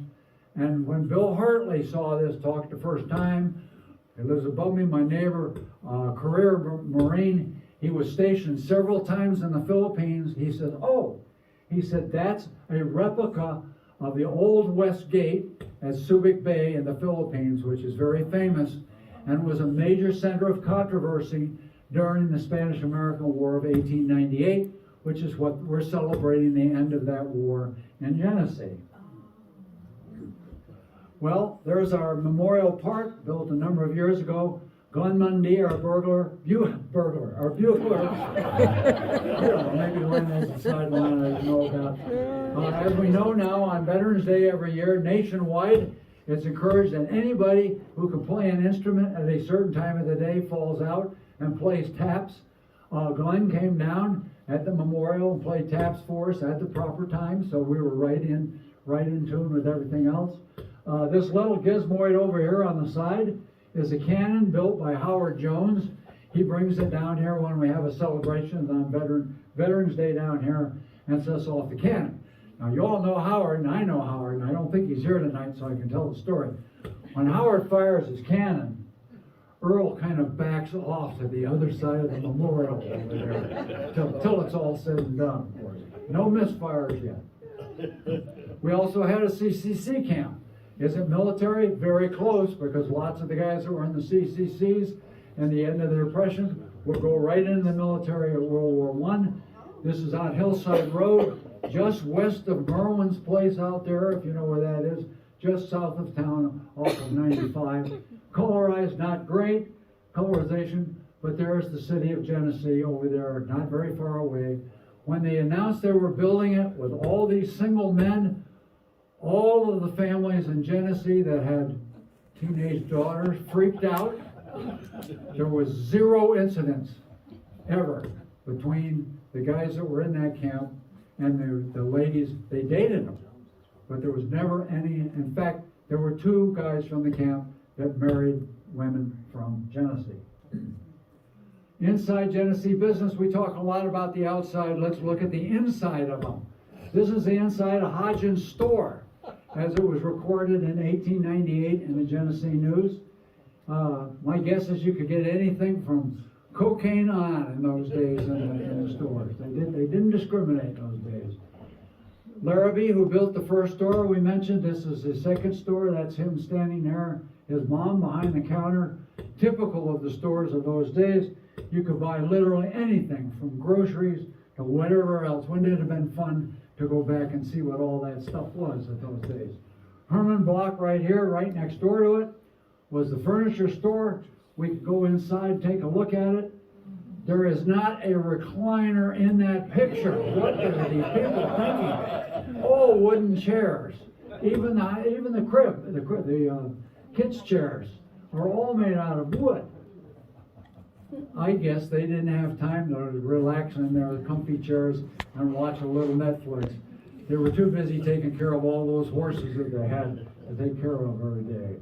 And when Bill Hartley saw this talk the first time, he lives above me, my neighbor, career Marine, he was stationed several times in the Philippines. He said, oh, he said, that's a replica of the old West Gate at Subic Bay in the Philippines, which is very famous and was a major center of controversy during the Spanish-American War of 1898, which is what we're celebrating the end of that war in Genesee. Well, there's our memorial park, built a number of years ago. Glenn Mundy, our bugler. Maybe Glenn has a sideline I don't know about. As we know now, on Veterans Day every year, nationwide, it's encouraged that anybody who can play an instrument at a certain time of the day falls out and plays taps. Glenn came down at the memorial and played taps for us at the proper time, so we were right in tune with everything else. This little gizmoid over here on the side is a cannon built by Howard Jones. He brings it down here when we have a celebration on Veterans Day down here and sets off the cannon. Now you all know Howard, and I know Howard, and I don't think he's here tonight so I can tell the story. When Howard fires his cannon, Earl kind of backs off to the other side of the memorial over there till it's all said and done, of course. No misfires yet. We also had a CCC camp. Is it military? Very close, because lots of the guys that were in the CCCs and the end of the Depression would go right into the military at World War I. This is on Hillside Road, just west of Merwin's place out there, if you know where that is, just south of town, off of 95. Colorized, not great colorization, but there's the city of Genesee over there, not very far away. When they announced they were building it with all these single men, all of the families in Genesee that had teenage daughters freaked out. There was 0 incidents ever between the guys that were in that camp and the ladies. They dated them, but there was never any. In fact, there were 2 guys from the camp that married women from Genesee. Inside Genesee business, we talk a lot about the outside. Let's look at the inside of them. This is the inside of Hodgins' store, as it was recorded in 1898 in the Genesee News. My guess is you could get anything from cocaine on in those days in the stores. They didn't discriminate in those days. Larrabee, who built the first store we mentioned, this is his second store. That's him standing there, his mom behind the counter. Typical of the stores of those days. You could buy literally anything from groceries to whatever else. Wouldn't it have been fun to go back and see what all that stuff was at those days? Herman Block right here, right next door to it, was the furniture store. We could go inside, take a look at it. There is not a recliner in that picture. What are these people thinking? Oh, wooden chairs. Even the crib, the kids' chairs are all made out of wood. I guess they didn't have time to relax in their comfy chairs and watch a little Netflix. They were too busy taking care of all those horses that they had to take care of every day.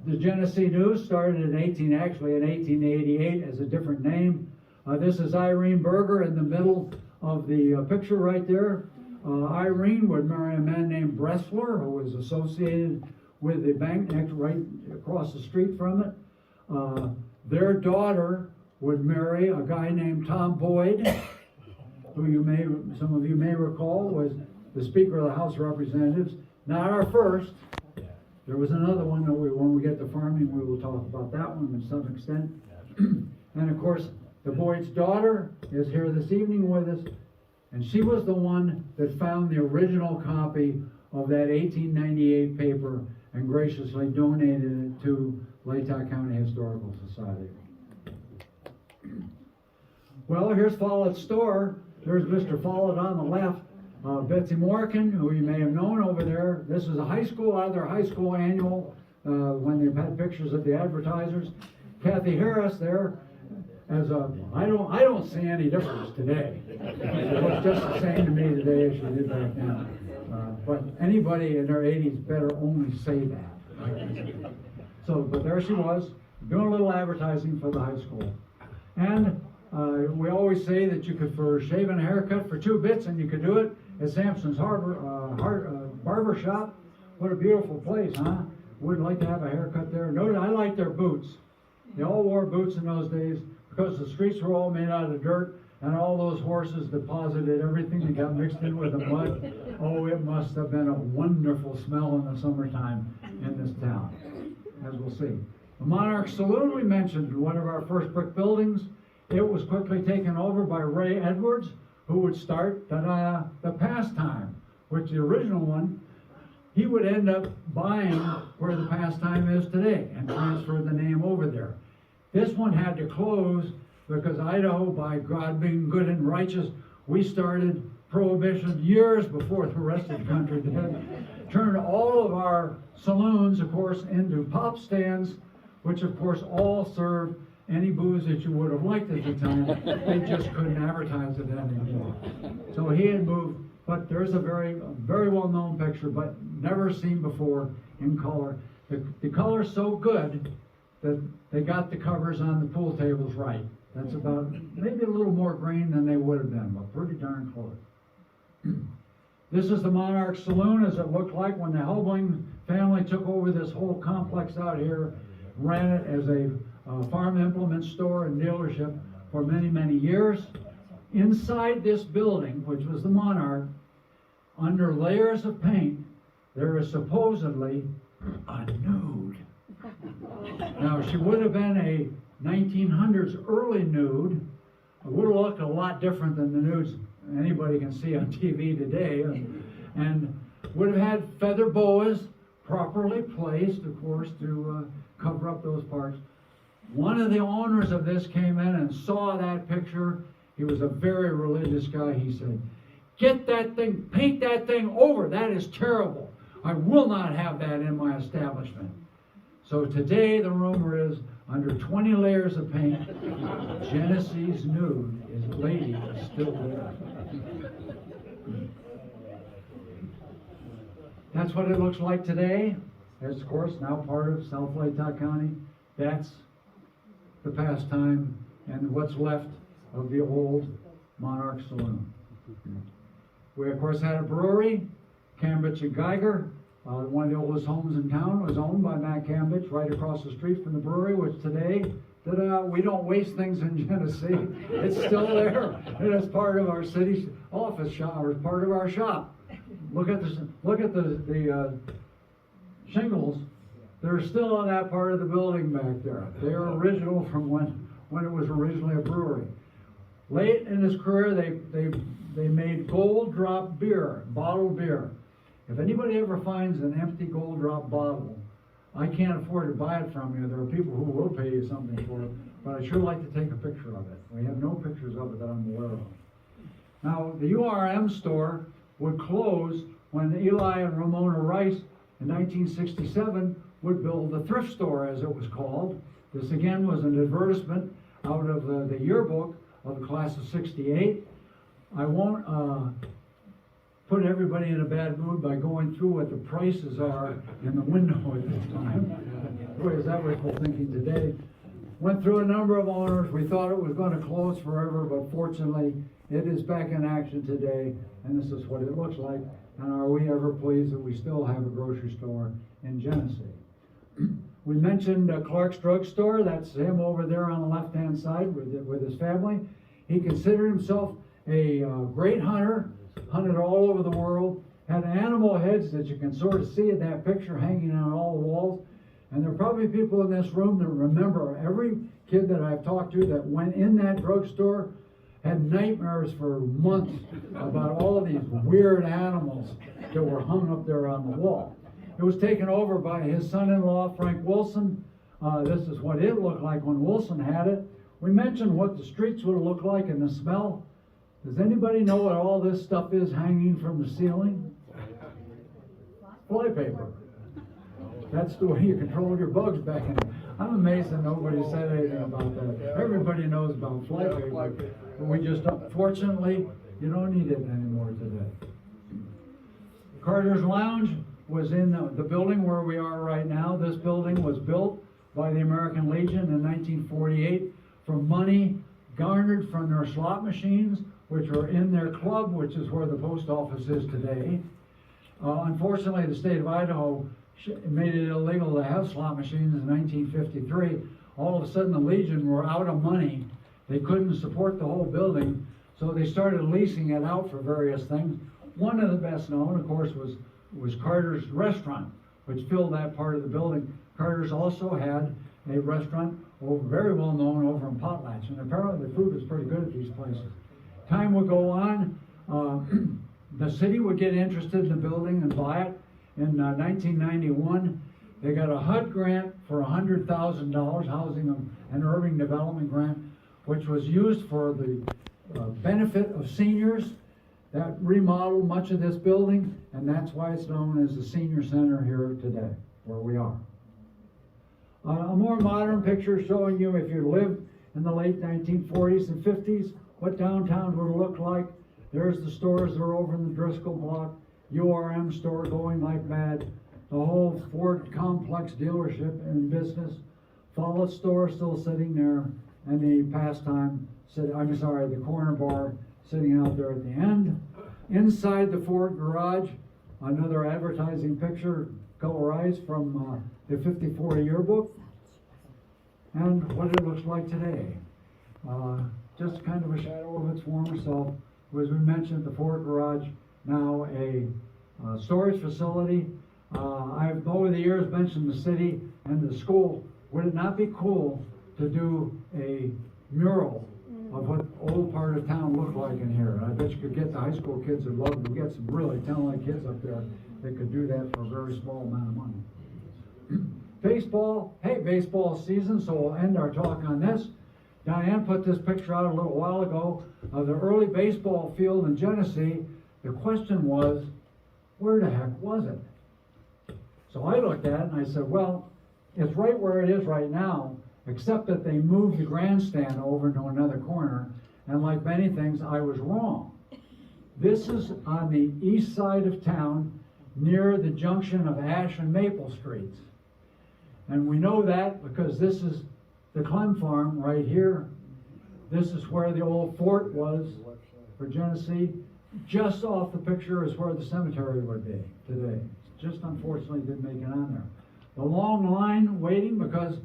The Genesee News started in 1888 as a different name. This is Irene Berger in the middle of the picture right there. Irene would marry a man named Bressler, who was associated with the bank right across the street from it. Their daughter would marry a guy named Tom Boyd, who some of you may recall was the Speaker of the House of Representatives. Not our first. There was another one that when we get to farming, we will talk about that one to some extent. And of course, the Boyd's daughter is here this evening with us, and she was the one that found the original copy of that 1898 paper and graciously donated it to Latah County Historical Society. Well, here's Follett's store. There's Mr. Follett on the left. Betsy Morgan, who you may have known over there. This is a high school, out of their high school annual, when they've had pictures of the advertisers. Kathy Harris there, I don't see any difference today. She looks just the same to me today as she did back then. But anybody in their 80s better only say that. But there she was, doing a little advertising for the high school. And we always say that you could, for shaving a haircut for 2 bits, and you could do it at Sampson's Barber Shop. What a beautiful place, huh? Wouldn't like to have a haircut there. No, I like their boots. They all wore boots in those days because the streets were all made out of dirt, and all those horses deposited everything that got mixed in with the mud. Oh, it must have been a wonderful smell in the summertime in this town, as we'll see. The Monarch Saloon we mentioned, one of our first brick buildings. It was quickly taken over by Ray Edwards, who would start the Pastime, which the original one, he would end up buying where the Pastime is today and transfer the name over there. This one had to close because Idaho, by God being good and righteous, we started prohibition years before the rest of the country did. Turned all of our saloons, of course, into pop stands, which of course all served any booze that you would have liked at the time. They just couldn't advertise it anymore. So he had moved, but there's a very well-known picture, but never seen before in color. The color's so good that they got the covers on the pool tables right. That's about maybe a little more green than they would have been, but pretty darn close. This is the Monarch Saloon as it looked like when the Helbling family took over this whole complex out here, ran it as a farm implement store and dealership for many, many years. Inside this building, which was the Monarch, under layers of paint, there is supposedly a nude. Now, she would have been a 1900s early nude. It would have looked a lot different than the nudes anybody can see on TV today, and would have had feather boas properly placed, of course, to cover up those parts. One of the owners of this came in and saw that picture. He was a very religious guy. He said, "Get that thing, paint that thing over. That is terrible. I will not have that in my establishment." So today the rumor is, under 20 layers of paint, Genesee's nude lady is still there. That's what it looks like today. It's, of course, now part of South Latah County. That's the pastime and what's left of the old Monarch Saloon. We, of course, had a brewery, Kambitsch and Geiger. One of the oldest homes in town was owned by Matt Kambitsch right across the street from the brewery, which today, we don't waste things in Genesee. It's still there. It is part of our city office shop, or part of our shop. Look at the shingles. They're still on that part of the building back there. They are original from when it was originally a brewery. Late in his career, they made Gold Drop beer, bottled beer. If anybody ever finds an empty Gold Drop bottle, I can't afford to buy it from you. There are people who will pay you something for it, but I'd sure like to take a picture of it. We have no pictures of it that I'm aware of. Now, the URM store would close when Eli and Ramona Rice in 1967 would build the thrift store, as it was called. This again was an advertisement out of the yearbook of the class of '68. I won't put everybody in a bad mood by going through what the prices are in the window at this time. Boy, is that wishful thinking today. Went through a number of owners. We thought it was going to close forever, but fortunately it is back in action today, and this is what it looks like. And are we ever pleased that we still have a grocery store in Genesee? We mentioned Clark's Drug Store. That's him over there on the left-hand side with his family. He considered himself a great hunter, hunted all over the world, had animal heads that you can sort of see in that picture hanging on all the walls. And there are probably people in this room that remember, every kid that I've talked to that went in that drugstore had nightmares for months about all of these weird animals that were hung up there on the wall. It was taken over by his son-in-law, Frank Wilson. This is what it looked like when Wilson had it. We mentioned what the streets would look like and the smell. Does anybody know what all this stuff is hanging from the ceiling? Flypaper. That's the way you control your bugs back in. I'm amazed that nobody said anything about that. Everybody knows about flypaper, but we just, fortunately, you don't need it anymore today. Carter's Lounge was in the building where we are right now. This building was built by the American Legion in 1948 from money garnered from their slot machines, which are in their club, which is where the post office is today. Unfortunately, the state of Idaho made it illegal to have slot machines in 1953. All of a sudden, the Legion were out of money. They couldn't support the whole building, so they started leasing it out for various things. One of the best known, of course, was Carter's Restaurant, which filled that part of the building. Carter's also had a restaurant, very well known over in Potlatch, and apparently the food was pretty good at these places. Time would go on. The city would get interested in the building and buy it. In 1991, they got a HUD grant for $100,000, Housing and Urban Development Grant, which was used for the benefit of seniors. That remodeled much of this building, and that's why it's known as the Senior Center here today, where we are. A more modern picture showing you, if you lived in the late 1940s and 50s, what downtown would look like. There's the stores that are over in the Driscoll block, URM store going like mad, the whole Ford complex dealership in business, Follett store still sitting there, and the pastime, the corner bar sitting out there at the end. Inside the Ford garage, another advertising picture colorized from the 54 yearbook, and what it looks like today. Just kind of a shadow of its former self. As we mentioned, the Ford garage, now a storage facility. I've over the years mentioned the city and the school. Would it not be cool to do a mural of what the old part of town looked like in here? I bet you could get the high school kids that love it. We get some really talented kids up there that could do that for a very small amount of money. Baseball, hey, baseball season, so we'll end our talk on this. Diane put this picture out a little while ago of the early baseball field in Genesee. The question was, where the heck was it? So I looked at it and I said, well, it's right where it is right now, except that they moved the grandstand over to another corner, and like many things, I was wrong. This is on the east side of town, near the junction of Ash and Maple Streets. And we know that because this is the Clem Farm right here. This is where the old fort was for Genesee. Just off the picture is where the cemetery would be today. Just unfortunately didn't make it on there. The long line waiting because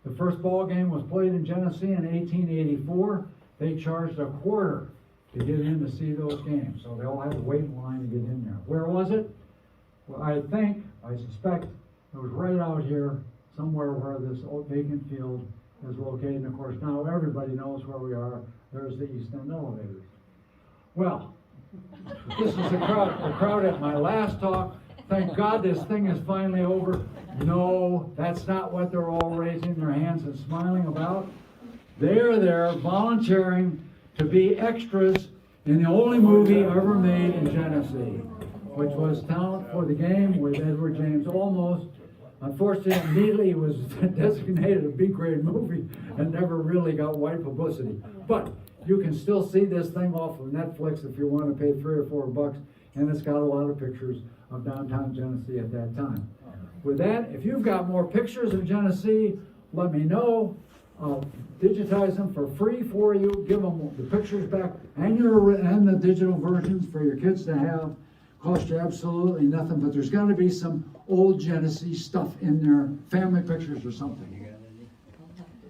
the first ball game was played in Genesee in 1884. They charged a quarter to get in to see those games. So they all had to wait in line to get in there. Where was it? Well, I suspect it was right out here, somewhere where this old vacant field is located. And of course, now everybody knows where we are. There's the East End elevators. Well, this is the crowd at my last talk. Thank God this thing is finally over. No, that's not what they're all raising their hands and smiling about. They're there volunteering to be extras in the only movie ever made in Genesee, which was Talent for the Game with Edward James Olmos. Unfortunately, immediately was designated a B-grade movie and never really got wide publicity. But you can still see this thing off of Netflix if you want to pay $3 or $4, and it's got a lot of pictures of downtown Genesee at that time. With that, if you've got more pictures of Genesee, let me know. I'll digitize them for free for you, give them the pictures back and the digital versions for your kids to have. Cost you absolutely nothing, but there's got to be some old Genesee stuff in there, family pictures or something.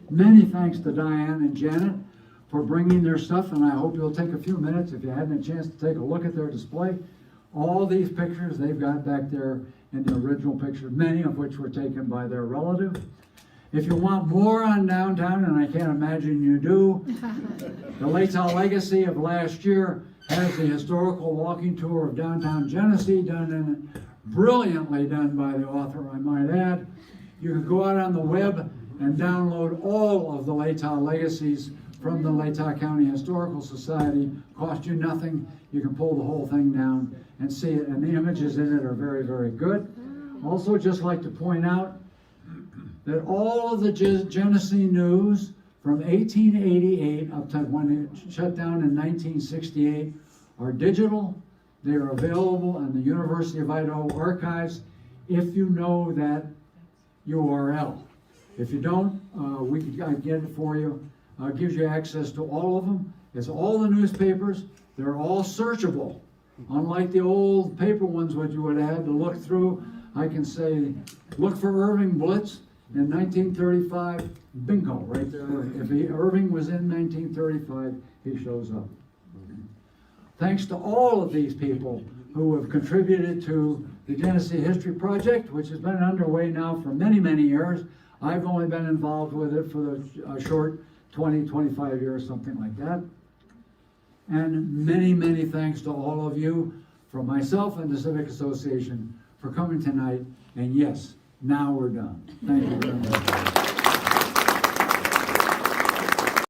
Many thanks to Diane and Janet for bringing their stuff, and I hope you'll take a few minutes, if you hadn't a chance to take a look at their display. All these pictures they've got back there in the original pictures, many of which were taken by their relative. If you want more on downtown, and I can't imagine you do, the Latah Legacy of last year has the historical walking tour of downtown Genesee done in it, brilliantly done by the author, I might add. You can go out on the web and download all of the Latah Legacies from the Latah County Historical Society. Cost you nothing. You can pull the whole thing down and see it, and the images in it are very, very good. Also, just like to point out that all of the Genesee news from 1888 up to when it shut down in 1968 are digital. They are available in the University of Idaho archives if you know that URL. If you don't, we can get it for you. It gives you access to all of them. It's all the newspapers. They're all searchable. Unlike the old paper ones, which you would have had to look through, I can say, look for Irving Blitz in 1935, bingo, right there. If Irving was in 1935, he shows up. Thanks to all of these people who have contributed to the Genesee History Project, which has been underway now for many, many years. I've only been involved with it for a short 20, 25 years, something like that. And many, many thanks to all of you, from myself and the Civic Association, for coming tonight. And yes, now we're done. Thank you very much.